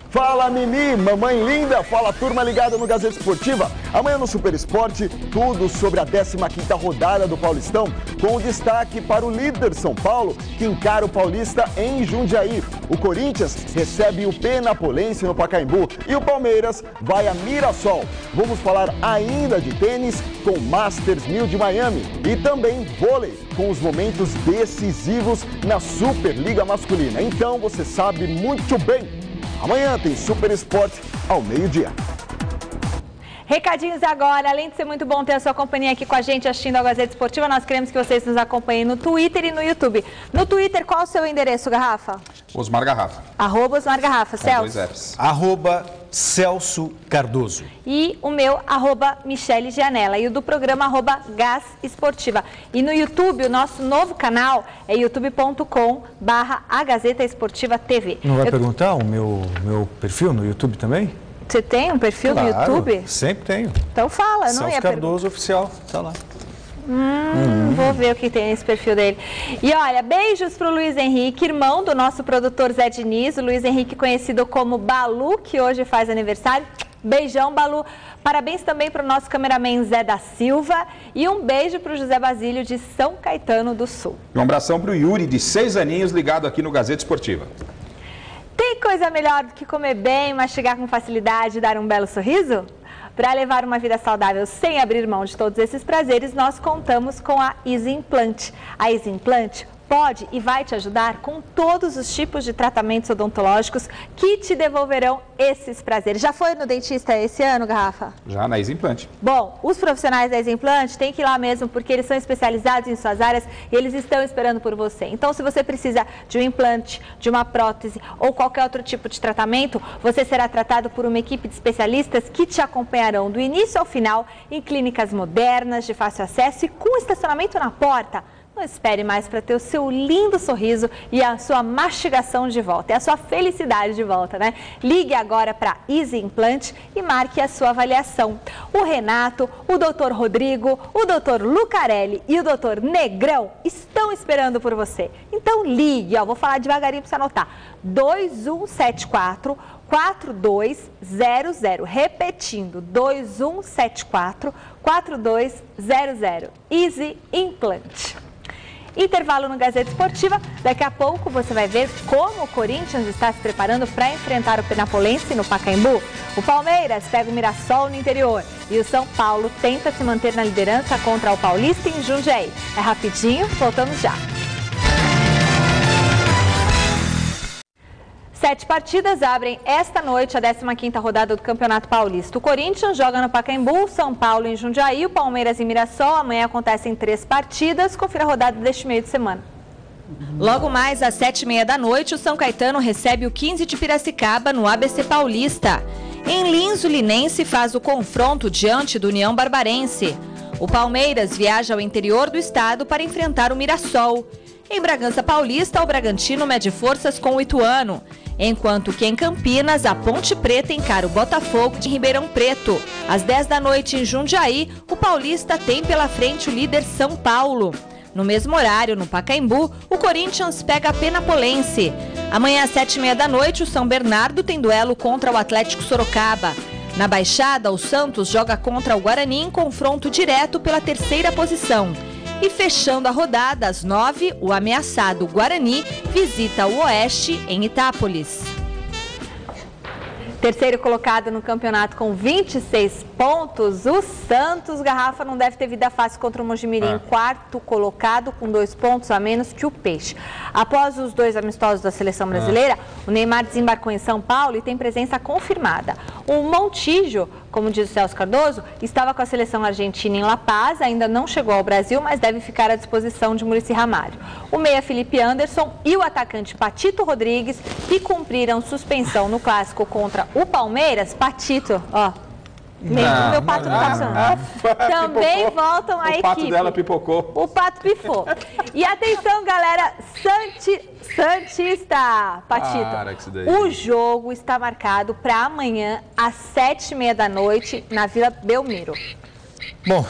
[SPEAKER 9] Fala, Mimi, mamãe linda, fala turma ligada no Gazeta Esportiva. Amanhã no Super Esporte, tudo sobre a 15ª rodada do Paulistão, com destaque para o líder São Paulo, que encara o Paulista em Jundiaí. O Corinthians recebe o Penapolense no Pacaembu e o Palmeiras vai a Mirassol. Vamos falar ainda de tênis com Masters 1000 de Miami e também vôlei, com os momentos decisivos na Superliga Masculina. Então você sabe muito bem. Amanhã tem Super Esporte ao meio-dia.
[SPEAKER 1] Recadinhos agora, além de ser muito bom ter a sua companhia aqui com a gente assistindo a Gazeta Esportiva, nós queremos que vocês nos acompanhem no Twitter e no YouTube. No Twitter, qual é o seu endereço, Garrafa?
[SPEAKER 3] Osmar Garrafa.
[SPEAKER 1] @Osmar Garrafa, Celso.
[SPEAKER 2] @Celso Cardoso.
[SPEAKER 1] E o meu, @Michele Gianella. E o do programa, @Gaz Esportiva. E no YouTube, o nosso novo canal é youtube.com/A Gazeta Esportiva TV.
[SPEAKER 2] Não vai perguntar o meu perfil no YouTube também?
[SPEAKER 1] Você tem um perfil no YouTube?
[SPEAKER 2] Sempre tenho.
[SPEAKER 1] Então fala, não
[SPEAKER 2] Celso
[SPEAKER 1] ia
[SPEAKER 2] Cardoso Oficial, tá lá.
[SPEAKER 1] Vou ver o que tem nesse perfil dele. E olha, beijos pro Luiz Henrique, irmão do nosso produtor Zé Diniz, o Luiz Henrique conhecido como Balu, que hoje faz aniversário. Beijão, Balu. Parabéns também para o nosso cameraman Zé da Silva e um beijo para o José Basílio de São Caetano do Sul.
[SPEAKER 3] Um abração para o Yuri, de 6 aninhos, ligado aqui no Gazeta Esportiva.
[SPEAKER 1] Tem coisa melhor do que comer bem, mastigar com facilidade e dar um belo sorriso? Para levar uma vida saudável sem abrir mão de todos esses prazeres, nós contamos com a Easy Implant. A Easy Implant pode e vai te ajudar com todos os tipos de tratamentos odontológicos que te devolverão esses prazeres. Já foi no dentista esse ano, Garrafa?
[SPEAKER 3] Já na Easy Implant.
[SPEAKER 1] Bom, os profissionais da Easy Implant têm que ir lá mesmo, porque eles são especializados em suas áreas e eles estão esperando por você. Então, se você precisa de um implante, de uma prótese ou qualquer outro tipo de tratamento, você será tratado por uma equipe de especialistas que te acompanharão do início ao final em clínicas modernas, de fácil acesso e com estacionamento na porta. Não espere mais para ter o seu lindo sorriso e a sua mastigação de volta, e a sua felicidade de volta, né? Ligue agora para Easy Implant e marque a sua avaliação. O Renato, o Dr. Rodrigo, o Dr. Lucarelli e o Dr. Negrão estão esperando por você. Então ligue, vou falar devagarinho para você anotar. 2174 4200, repetindo, 2174 4200, Easy Implant. Intervalo no Gazeta Esportiva. Daqui a pouco você vai ver como o Corinthians está se preparando para enfrentar o Penapolense no Pacaembu. O Palmeiras pega o Mirassol no interior e o São Paulo tenta se manter na liderança contra o Paulista em Jundiaí. É rapidinho, voltamos já. 7 partidas abrem esta noite a 15ª rodada do Campeonato Paulista. O Corinthians joga no Pacaembu, São Paulo em Jundiaí, o Palmeiras em Mirassol. Amanhã acontecem 3 partidas. Confira a rodada deste meio de semana. Logo mais às 7h30 da noite, o São Caetano recebe o 15 de Piracicaba no ABC Paulista. Em Lins, o Linense faz o confronto diante do União Barbarense. O Palmeiras viaja ao interior do estado para enfrentar o Mirassol. Em Bragança Paulista, o Bragantino mede forças com o Ituano. Enquanto que em Campinas, a Ponte Preta encara o Botafogo de Ribeirão Preto. Às 10 da noite em Jundiaí, o Paulista tem pela frente o líder São Paulo. No mesmo horário, no Pacaembu, o Corinthians pega a Penapolense. Amanhã às 7h30 da noite, o São Bernardo tem duelo contra o Atlético Sorocaba. Na Baixada, o Santos joga contra o Guarani em confronto direto pela 3ª posição.
[SPEAKER 19] E fechando a rodada, às 9, o ameaçado Guarani visita o Oeste em Itápolis.
[SPEAKER 1] Terceiro colocado no campeonato com 26 pontos, o Santos. Garrafa não deve ter vida fácil contra o Mojimirim, quarto colocado com 2 pontos a menos que o Peixe. Após os 2 amistosos da seleção brasileira, o Neymar desembarcou em São Paulo e tem presença confirmada. O Montijo, como diz o Celso Cardoso, estava com a seleção argentina em La Paz, ainda não chegou ao Brasil, mas deve ficar à disposição de Muricy Ramalho. O meia Felipe Anderson e o atacante Patito Rodrigues, que cumpriram suspensão no clássico contra o Palmeiras. Patito, ó. Meu pato não tá funcionando. Também voltam à equipe.
[SPEAKER 3] O pato dela pipocou.
[SPEAKER 1] O pato pifou. E atenção, galera, Santista, Patito. O jogo está marcado para amanhã, às 7h30 da noite, na Vila Belmiro.
[SPEAKER 2] Bom,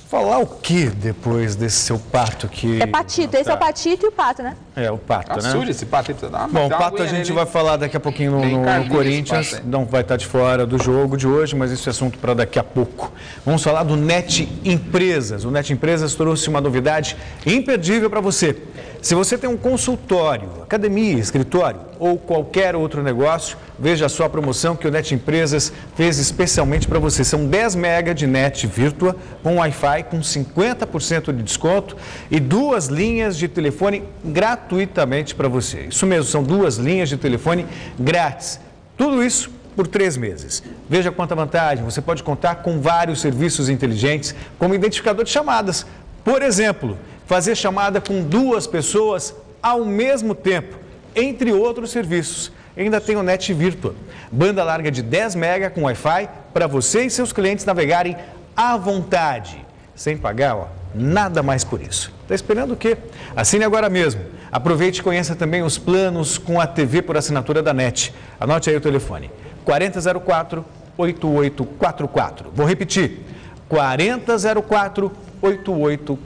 [SPEAKER 2] falar o que depois desse seu pato que...
[SPEAKER 1] É Patito, esse é o Patito e o pato, né?
[SPEAKER 2] É, o pato, né?
[SPEAKER 3] Suja esse pato aí.
[SPEAKER 2] Bom, o pato a gente vai falar daqui a pouquinho no Corinthians, não vai estar de fora do jogo de hoje, mas esse é assunto para daqui a pouco. Vamos falar do Net Empresas. O Net Empresas trouxe uma novidade imperdível para você. Se você tem um consultório, academia, escritório ou qualquer outro negócio, veja só a promoção que o Net Empresas fez especialmente para você. São 10 mega de net virtua com Wi-Fi com 50% de desconto e 2 linhas de telefone gratuitamente para você. Isso mesmo, são 2 linhas de telefone grátis. Tudo isso por 3 meses. Veja quanta vantagem. Você pode contar com vários serviços inteligentes, como identificador de chamadas. Por exemplo, fazer chamada com 2 pessoas ao mesmo tempo, entre outros serviços. Ainda tem o Net Virtua, banda larga de 10 mega com Wi-Fi para você e seus clientes navegarem à vontade, sem pagar nada mais por isso. Está esperando o quê? Assine agora mesmo. Aproveite e conheça também os planos com a TV por assinatura da NET. Anote aí o telefone, 4004-8844. Vou repetir, 4004-8844.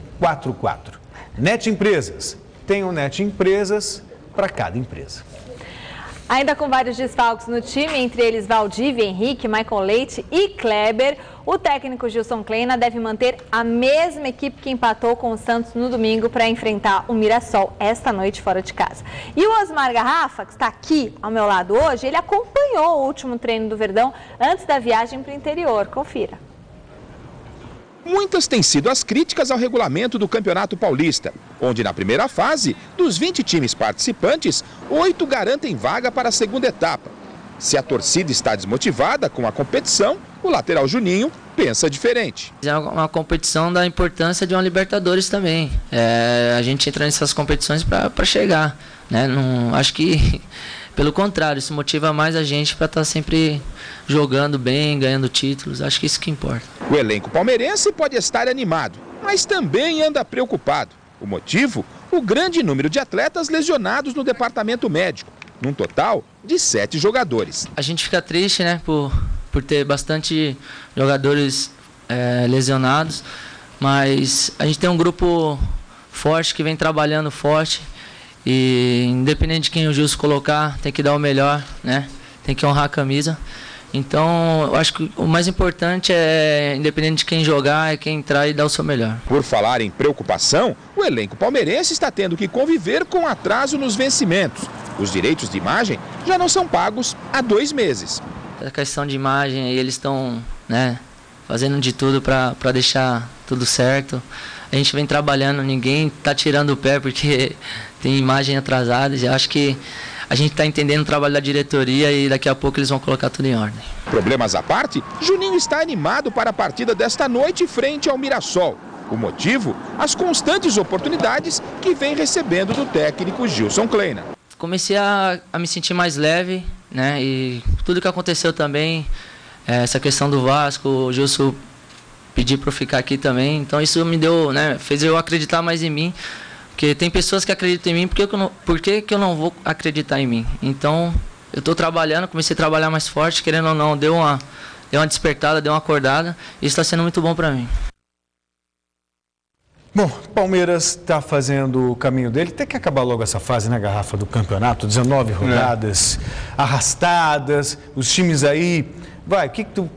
[SPEAKER 2] Net Empresas. Tem o Net Empresas para cada empresa.
[SPEAKER 1] Ainda com vários desfalques no time, entre eles Valdívia, Henrique, Michael Leite e Kleber, o técnico Gilson Kleina deve manter a mesma equipe que empatou com o Santos no domingo para enfrentar o Mirassol esta noite fora de casa. E o Osmar Garrafa, que está aqui ao meu lado hoje, ele acompanhou o último treino do Verdão antes da viagem para o interior. Confira.
[SPEAKER 20] Muitas têm sido as críticas ao regulamento do Campeonato Paulista, onde na primeira fase, dos 20 times participantes, 8 garantem vaga para a segunda etapa. Se a torcida está desmotivada com a competição, o lateral Juninho pensa diferente.
[SPEAKER 12] É uma competição da importância de uma Libertadores também. A gente entra nessas competições para chegar, né? Não, acho que, pelo contrário, isso motiva mais a gente para estar sempre jogando bem, ganhando títulos. Acho que isso que importa.
[SPEAKER 20] O elenco palmeirense pode estar animado, mas também anda preocupado. O motivo? O grande número de atletas lesionados no departamento médico, num total de 7 jogadores.
[SPEAKER 12] A gente fica triste, né, por ter bastante jogadores lesionados, mas a gente tem um grupo forte que vem trabalhando forte e independente de quem o Gilson colocar, tem que dar o melhor, né? Tem que honrar a camisa. Então, eu acho que o mais importante é, independente de quem jogar, é quem entrar e dar o seu melhor.
[SPEAKER 20] Por falar em preocupação, o elenco palmeirense está tendo que conviver com atraso nos vencimentos. Os direitos de imagem já não são pagos há 2 meses.
[SPEAKER 12] A questão de imagem, eles estão, né, fazendo de tudo para deixar tudo certo. A gente vem trabalhando, ninguém está tirando o pé porque tem imagem atrasada. Eu acho que a gente está entendendo o trabalho da diretoria e daqui a pouco eles vão colocar tudo em ordem.
[SPEAKER 20] Problemas à parte, Juninho está animado para a partida desta noite frente ao Mirassol. O motivo? As constantes oportunidades que vem recebendo do técnico Gilson Kleina.
[SPEAKER 12] Comecei a me sentir mais leve, né? E tudo que aconteceu também, essa questão do Vasco, o Gilson pediu para eu ficar aqui também. Então isso me deu, né, fez eu acreditar mais em mim. Porque tem pessoas que acreditam em mim, por que eu não vou acreditar em mim? Então, eu estou trabalhando, comecei a trabalhar mais forte, querendo ou não, deu uma despertada, deu uma acordada, e isso está sendo muito bom para mim.
[SPEAKER 2] Bom, Palmeiras está fazendo o caminho dele, tem que acabar logo essa fase, né, Garrafa, do campeonato, 19 rodadas arrastadas, os times aí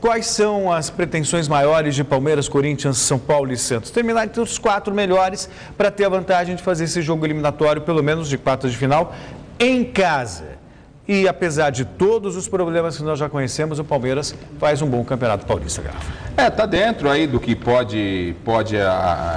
[SPEAKER 2] Quais são as pretensões maiores de Palmeiras, Corinthians, São Paulo e Santos? Terminar entre os 4 melhores para ter a vantagem de fazer esse jogo eliminatório, pelo menos de quartas de final, em casa. E apesar de todos os problemas que nós já conhecemos, o Palmeiras faz um bom campeonato paulista, Grafa.
[SPEAKER 3] Tá dentro aí do que pode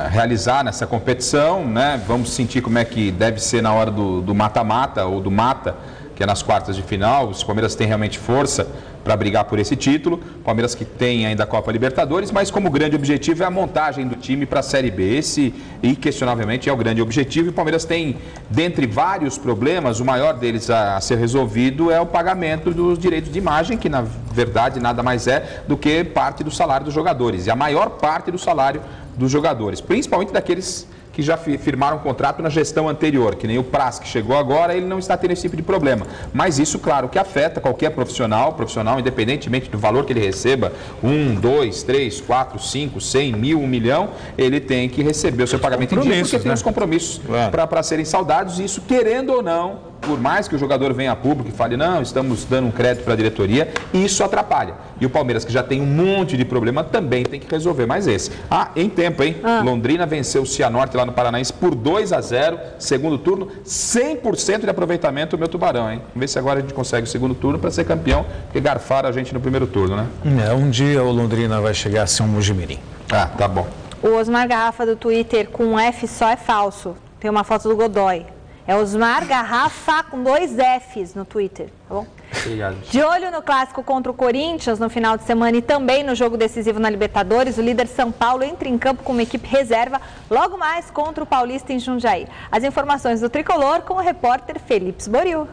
[SPEAKER 3] realizar nessa competição, né? Vamos sentir como é que deve ser na hora do mata-mata ou do mata, que é nas quartas de final. Se o Palmeiras tem realmente força para brigar por esse título, Palmeiras que tem ainda a Copa Libertadores, mas como grande objetivo é a montagem do time para a Série B. Esse, inquestionavelmente, é o grande objetivo. E o Palmeiras tem, dentre vários problemas, o maior deles a ser resolvido é o pagamento dos direitos de imagem, que na verdade nada mais é do que parte do salário dos jogadores, e a maior parte do salário dos jogadores, principalmente daqueles que já firmaram um contrato na gestão anterior, que nem o Praz, que chegou agora, ele não está tendo esse tipo de problema. Mas isso, claro, que afeta qualquer profissional, independentemente do valor que ele receba, 1, 2, 3, 4, 5, 100, 1.000, 1 milhão, ele tem que receber o seu pagamento em dia, porque tem os compromissos para serem saldados, e isso, querendo ou não, por mais que o jogador venha a público e fale, não, estamos dando um crédito para a diretoria, isso atrapalha. E o Palmeiras, que já tem um monte de problema, também tem que resolver mais esse. Em tempo, hein? Londrina venceu o Cianorte lá no Paranaense por 2-0, segundo turno, 100% de aproveitamento o meu Tubarão, hein? Vamos ver se agora a gente consegue o segundo turno para ser campeão, porque garfaram a gente no primeiro turno, né?
[SPEAKER 2] Um dia o Londrina vai chegar a ser um Mojimirim.
[SPEAKER 3] Tá bom.
[SPEAKER 1] O Osmar Garrafa do Twitter com um F só é falso. Tem uma foto do Godoy. É Osmar Garrafa com 2 Fs no Twitter, tá bom?
[SPEAKER 3] Obrigado.
[SPEAKER 1] De olho no clássico contra o Corinthians no final de semana e também no jogo decisivo na Libertadores, o líder São Paulo entra em campo com uma equipe reserva logo mais contra o Paulista em Jundiaí. As informações do Tricolor com o repórter Felipe Boril.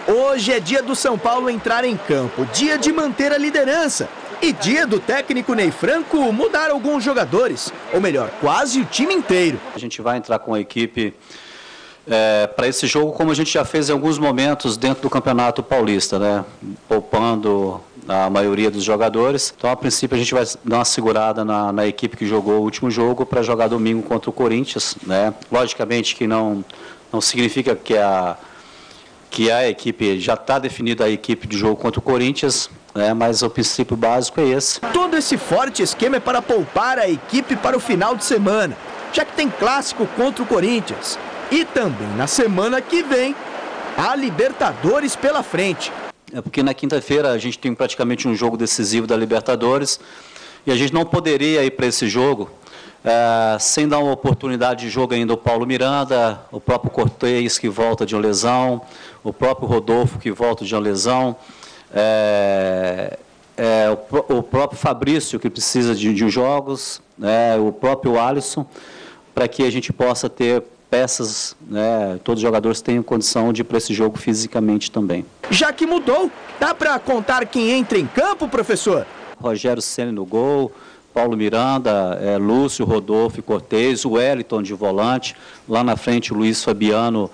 [SPEAKER 21] Hoje é dia do São Paulo entrar em campo, dia de manter a liderança e dia do técnico Ney Franco mudar alguns jogadores, ou melhor, quase o time inteiro.
[SPEAKER 22] A gente vai entrar com a equipe para esse jogo, como a gente já fez em alguns momentos dentro do Campeonato Paulista, né? Poupando a maioria dos jogadores. Então, a princípio, a gente vai dar uma segurada na equipe que jogou o último jogo para jogar domingo contra o Corinthians, né? Logicamente que não significa que a equipe, já está definida a equipe de jogo contra o Corinthians, né? Mas o princípio básico é esse.
[SPEAKER 21] Todo esse forte esquema é para poupar a equipe para o final de semana, já que tem clássico contra o Corinthians. E também na semana que vem, a Libertadores pela frente.
[SPEAKER 22] É porque na quinta-feira a gente tem praticamente um jogo decisivo da Libertadores e a gente não poderia ir para esse jogo sem dar uma oportunidade de jogo ainda ao Paulo Miranda, o próprio Cortez que volta de uma lesão, o próprio Rodolfo que volta de uma lesão, o próprio Fabrício que precisa de jogos, o próprio Alisson, para que a gente possa ter peças, né, todos os jogadores tenham condição de ir para esse jogo fisicamente também.
[SPEAKER 21] Já que mudou, dá para contar quem entra em campo, professor?
[SPEAKER 22] Rogério Ceni no gol, Paulo Miranda, Lúcio, Rodolfo e Cortez, o Wellington de volante, lá na frente o Luiz Fabiano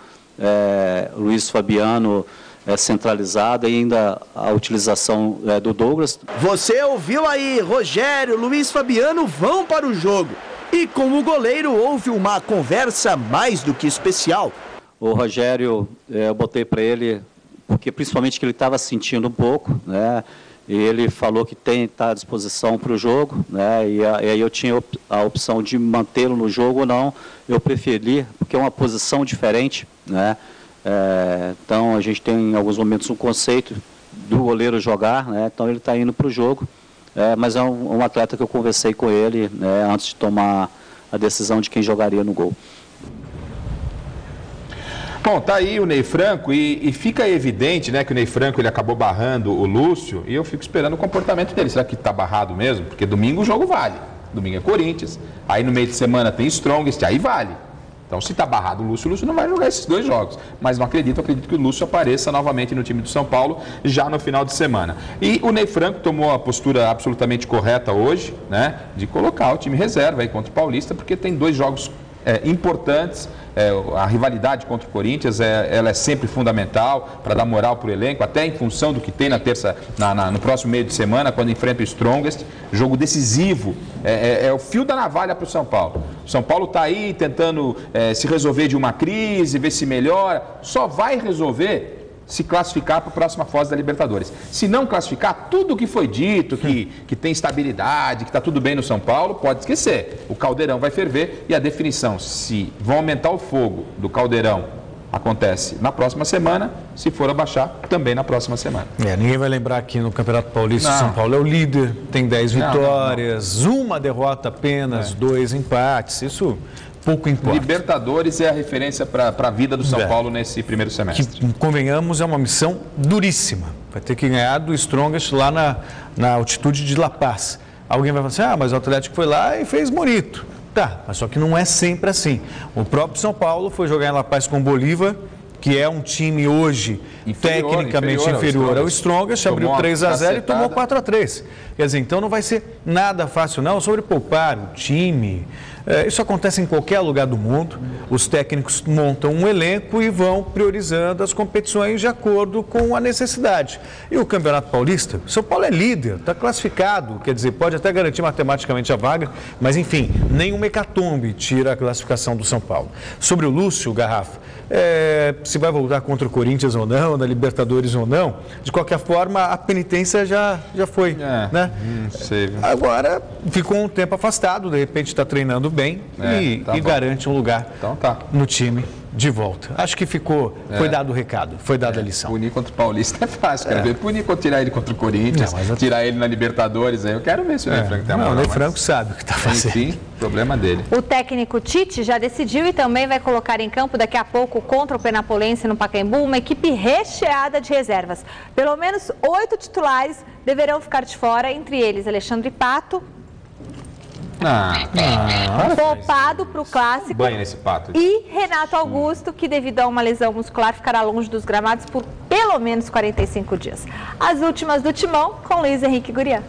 [SPEAKER 22] centralizado e ainda a utilização do Douglas.
[SPEAKER 21] Você ouviu aí, Rogério, Luiz Fabiano vão para o jogo. E com o goleiro houve uma conversa mais do que especial.
[SPEAKER 22] O Rogério, eu botei para ele, porque principalmente que ele estava sentindo um pouco, né? E ele falou que está à disposição para o jogo, né? E aí eu tinha a opção de mantê-lo no jogo ou não. Eu preferi, porque é uma posição diferente, né? Então a gente tem em alguns momentos um conceito do goleiro jogar, né? Então ele está indo para o jogo. Mas é um atleta que eu conversei com ele, né, antes de tomar a decisão de quem jogaria no gol.
[SPEAKER 3] Bom, tá aí o Ney Franco e fica evidente, né, que o Ney Franco ele acabou barrando o Lúcio e eu fico esperando o comportamento dele. Será que tá barrado mesmo? Porque domingo o jogo vale. Domingo é Corinthians, aí no meio de semana tem Strongest, aí vale. Então, se está barrado o Lúcio não vai jogar esses 2 jogos. Mas não acredito que o Lúcio apareça novamente no time do São Paulo já no final de semana. E o Ney Franco tomou a postura absolutamente correta hoje, né, de colocar o time reserva aí contra o Paulista, porque tem 2 jogos importantes. A rivalidade contra o Corinthians ela é sempre fundamental para dar moral para o elenco, até em função do que tem no próximo meio de semana, quando enfrenta o Strongest, jogo decisivo, é o fio da navalha para o São Paulo. O São Paulo está aí tentando se resolver de uma crise, ver se melhora, só vai resolver
[SPEAKER 20] se classificar para a próxima fase da Libertadores. Se não classificar, tudo o que foi dito, que tem estabilidade, que está tudo bem no São Paulo, pode esquecer. O Caldeirão vai ferver e a definição, se vão aumentar o fogo do Caldeirão, acontece na próxima semana, se for abaixar, também na próxima semana.
[SPEAKER 2] Ninguém vai lembrar que no Campeonato Paulista o São Paulo é o líder, tem 10 vitórias, uma derrota apenas, 2 empates, isso pouco importa.
[SPEAKER 20] Libertadores é a referência para a vida do São Paulo nesse primeiro semestre.
[SPEAKER 2] Que, convenhamos, é uma missão duríssima. Vai ter que ganhar do Strongest lá na altitude de La Paz. Alguém vai falar assim, mas o Atlético foi lá e fez bonito. Tá, mas só que não é sempre assim. O próprio São Paulo foi jogar em La Paz com o Bolívar, que é um time hoje tecnicamente inferior ao Strongest, abriu 3-0 e tomou 4-3. Quer dizer, então não vai ser nada fácil não sobre poupar o time. Isso acontece em qualquer lugar do mundo. Os técnicos montam um elenco e vão priorizando as competições de acordo com a necessidade. E o Campeonato Paulista, São Paulo é líder, está classificado, quer dizer, pode até garantir matematicamente a vaga, mas enfim, nenhuma hecatombe tira a classificação do São Paulo. Sobre o Lúcio Garrafa, se vai voltar contra o Corinthians ou não, na Libertadores ou não, de qualquer forma a penitência já foi, né?
[SPEAKER 20] Sei.
[SPEAKER 2] Agora ficou um tempo afastado, de repente está treinando bem e garante um lugar no time de volta. Acho que foi dado o recado, foi dada a lição.
[SPEAKER 20] Punir contra o Paulista é fácil, quero ver. Punir contra tirar ele contra o Corinthians, tirar ele na Libertadores, aí eu quero ver se o Ney Franco tem a moral.
[SPEAKER 2] O Ney Franco sabe o que está fazendo.
[SPEAKER 20] Enfim, problema dele.
[SPEAKER 1] O técnico Tite já decidiu e também vai colocar em campo daqui a pouco contra o Penapolense no Pacaembu uma equipe recheada de reservas. Pelo menos 8 titulares deverão ficar de fora, entre eles Alexandre Pato, poupado para o Clássico,
[SPEAKER 20] banho nesse pato.
[SPEAKER 1] E Renato Augusto, que devido a uma lesão muscular ficará longe dos gramados por pelo menos 45 dias. As últimas do Timão com Luiz Henrique Gurian.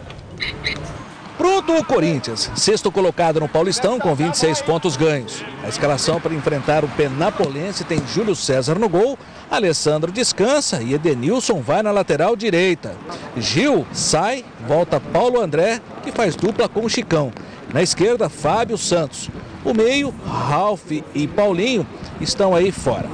[SPEAKER 16] Pronto o Corinthians, sexto colocado no Paulistão com 26 pontos ganhos. A escalação para enfrentar o Penapolense tem Júlio César no gol, Alessandro descansa e Edenilson vai na lateral direita. Gil sai, volta Paulo André, que faz dupla com o Chicão. Na esquerda, Fábio Santos. O meio, Ralf e Paulinho estão aí fora.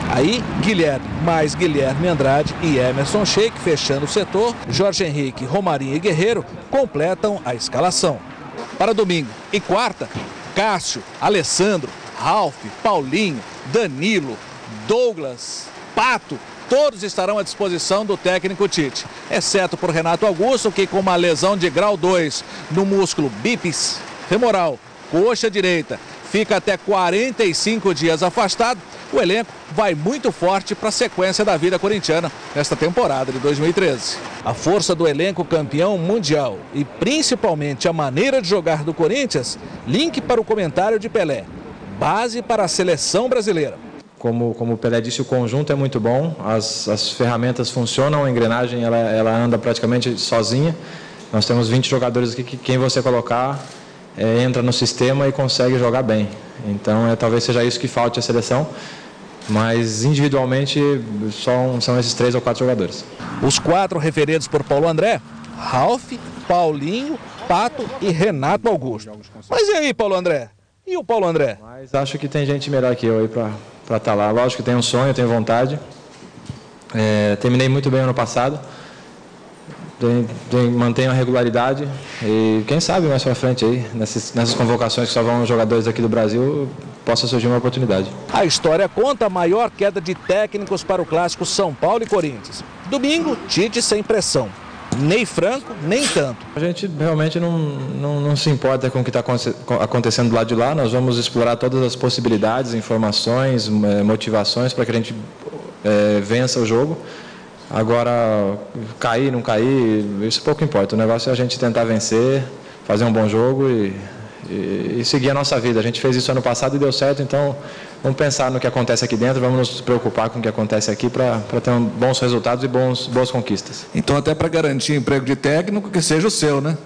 [SPEAKER 16] Aí, Guilherme, mais Guilherme Andrade e Emerson Sheik fechando o setor. Jorge Henrique, Romarinho e Guerreiro completam a escalação. Para domingo e quarta, Cássio, Alessandro, Ralf, Paulinho, Danilo, Douglas, Pato, todos estarão à disposição do técnico Tite, exceto por Renato Augusto, que com uma lesão de grau 2 no músculo bíceps femoral, coxa direita, fica até 45 dias afastado. O elenco vai muito forte para a sequência da vida corintiana nesta temporada de 2013. A força do elenco campeão mundial e principalmente a maneira de jogar do Corinthians, link para o comentário de Pelé, base para a seleção brasileira.
[SPEAKER 4] Como o Pelé disse, o conjunto é muito bom, as ferramentas funcionam, a engrenagem ela anda praticamente sozinha. Nós temos 20 jogadores aqui que quem você colocar entra no sistema e consegue jogar bem. Então talvez seja isso que falte à seleção, mas individualmente são esses 3 ou 4 jogadores.
[SPEAKER 16] Os 4 referidos por Paulo André, Ralf, Paulinho, Pato e Renato Augusto. Mas e aí, Paulo André? E o Paulo André?
[SPEAKER 4] Mas acho que tem gente melhor que eu aí para estar lá. Lógico que tenho um sonho, tenho vontade. Terminei muito bem ano passado. Mantenho a regularidade e quem sabe mais para frente aí, nessas convocações que só vão jogadores aqui do Brasil, possa surgir uma oportunidade.
[SPEAKER 16] A história conta a maior queda de técnicos para o clássico São Paulo e Corinthians. Domingo, Tite sem pressão. Ney Franco, nem tanto.
[SPEAKER 4] A gente realmente não se importa com o que está acontecendo do lado de lá. Nós vamos explorar todas as possibilidades, informações, motivações para que a gente vença o jogo. Agora, cair, não cair, isso pouco importa. O negócio é a gente tentar vencer, fazer um bom jogo e seguir a nossa vida. A gente fez isso ano passado e deu certo, então vamos pensar no que acontece aqui dentro, vamos nos preocupar com o que acontece aqui para ter bons resultados e boas conquistas.
[SPEAKER 16] Então, até para garantir emprego de técnico, que seja o seu, né?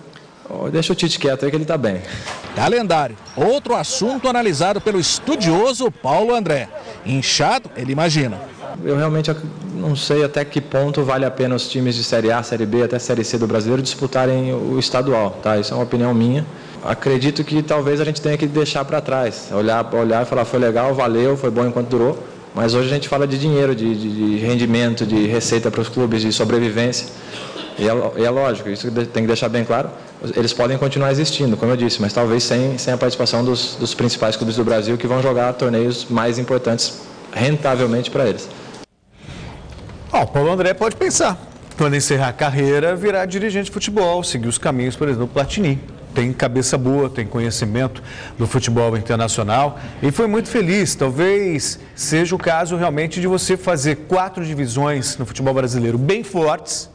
[SPEAKER 4] Deixa o Tite quieto aí que ele está bem.
[SPEAKER 16] Calendário. Outro assunto analisado pelo estudioso Paulo André. Inchado, ele imagina.
[SPEAKER 4] Eu realmente não sei até que ponto vale a pena os times de Série A, Série B até Série C do Brasileiro disputarem o estadual, tá? Isso é uma opinião minha. Acredito que talvez a gente tenha que deixar para trás, olhar e falar, foi legal, valeu, foi bom enquanto durou, Mas hoje a gente fala de dinheiro, de rendimento, de receita para os clubes, de sobrevivência. E é lógico, isso tem que deixar bem claro. Eles podem continuar existindo, como eu disse, mas talvez sem a participação dos principais clubes do Brasil que vão jogar torneios mais importantes rentavelmente para eles.
[SPEAKER 2] O Paulo André pode pensar, quando encerrar a carreira, virar dirigente de futebol, seguir os caminhos, por exemplo, do Platini. Tem cabeça boa, tem conhecimento do futebol internacional e foi muito feliz. Talvez seja o caso realmente de você fazer 4 divisões no futebol brasileiro bem fortes,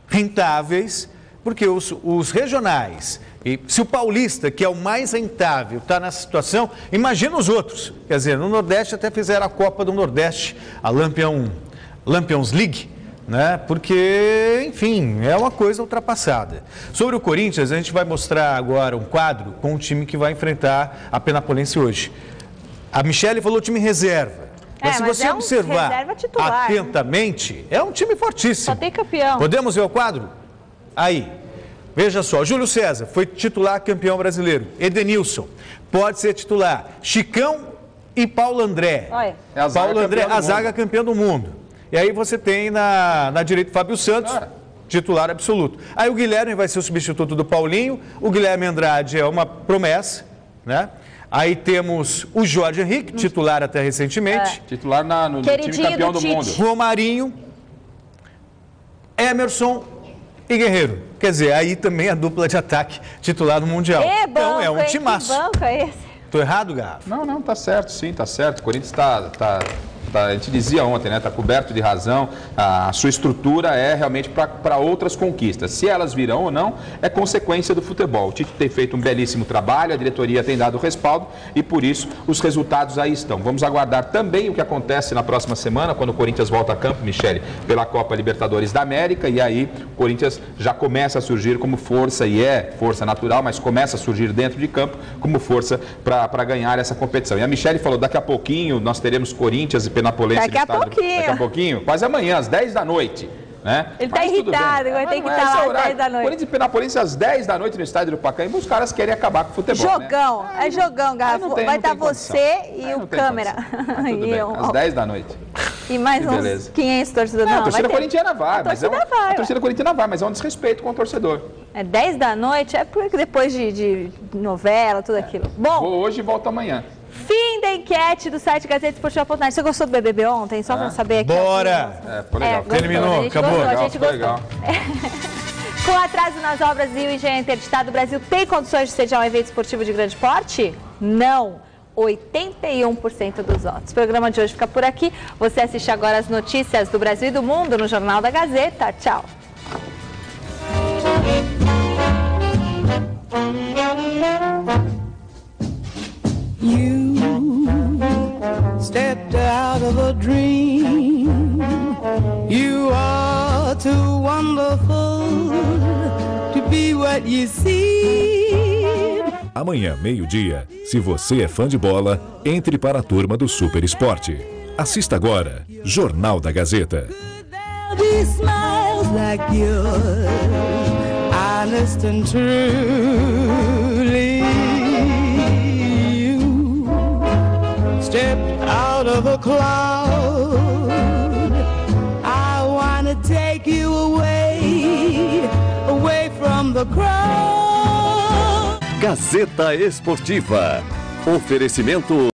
[SPEAKER 2] rentáveis, porque os regionais, e se o paulista, que é o mais rentável, está nessa situação, imagina os outros. Quer dizer, no Nordeste até fizeram a Copa do Nordeste, a Lampions League, né? Porque, enfim, é uma coisa ultrapassada. Sobre o Corinthians, a gente vai mostrar agora um quadro com o time que vai enfrentar a Penapolense hoje. A Michele falou time reserva. Mas se você observar atentamente, é um time fortíssimo.
[SPEAKER 1] Só tem campeão.
[SPEAKER 2] Podemos ver o quadro? Aí, veja só, Júlio César foi titular campeão brasileiro. Edenilson pode ser titular. Chicão e Paulo André.
[SPEAKER 1] Olha.
[SPEAKER 2] Paulo André, a zaga campeã do mundo. E aí você tem na direita o Fábio Santos, titular absoluto. Aí o Guilherme vai ser o substituto do Paulinho. O Guilherme Andrade é uma promessa, né? Aí temos o Jorge Henrique, titular até recentemente.
[SPEAKER 3] Titular no time campeão do mundo.
[SPEAKER 2] Romarinho, Emerson e Guerreiro. Quer dizer, aí também a dupla de ataque titular no Mundial. Então é um timaço.
[SPEAKER 1] Que banco é esse?
[SPEAKER 2] Tô errado, Garrafa?
[SPEAKER 3] Não, tá certo, sim, tá certo. O Corinthians a gente dizia ontem, né? Está coberto de razão. A sua estrutura é realmente para outras conquistas. Se elas virão ou não, é consequência do futebol. O Tite tem feito um belíssimo trabalho, a diretoria tem dado respaldo e por isso os resultados aí estão. Vamos aguardar também o que acontece na próxima semana, quando o Corinthians volta a campo, Michele, pela Copa Libertadores da América, e aí o Corinthians já começa a surgir como força, e é força natural, mas começa a surgir dentro de campo como força para ganhar essa competição. E a Michele falou, daqui a pouquinho nós teremos Corinthians e Penapolense
[SPEAKER 1] daqui a pouquinho.
[SPEAKER 3] Daqui a pouquinho, quase amanhã, às 10 da noite. Né?
[SPEAKER 1] Ele está irritado, vai ter que estar lá às 10 da noite.
[SPEAKER 3] Corinthians e Penapolense às 10 da noite no estádio do Pacaembu, os caras querem acabar com o futebol.
[SPEAKER 1] Jogão,
[SPEAKER 3] né?
[SPEAKER 1] É jogão, Garrafa. Vai estar você e o câmera.
[SPEAKER 3] Às 10 da noite.
[SPEAKER 1] E mais uns 500 torcedores.
[SPEAKER 3] Não, a torcida corintiana vai. A torcida corintiana vai, mas é um desrespeito com o torcedor.
[SPEAKER 1] É 10 da noite, é porque depois de novela, tudo aquilo. Bom,
[SPEAKER 3] vou hoje e volto amanhã.
[SPEAKER 1] Fim da enquete do site Gazetesportiva.net. Você gostou do BBB ontem? Só para saber aqui.
[SPEAKER 2] Bora!
[SPEAKER 3] Foi legal.
[SPEAKER 2] Terminou, acabou.
[SPEAKER 1] A gente gostou. Legal. Com atraso nas obras e o engenho interditado, o Brasil tem condições de sediar um evento esportivo de grande porte? Não. 81% dos votos. O programa de hoje fica por aqui. Você assiste agora as notícias do Brasil e do mundo no Jornal da Gazeta. Tchau.
[SPEAKER 5] You stepped out of a dream. You are too wonderful to be what you seem.
[SPEAKER 6] Amanhã, meio-dia, se você é fã de bola, entre para a turma do Super Esporte. Assista agora, Jornal da Gazeta.
[SPEAKER 5] There'll be smiles like yours, honest and truly. Stepped out of a cloud. I wanna take you away from the crowd.
[SPEAKER 6] Gazeta Esportiva. Oferecimento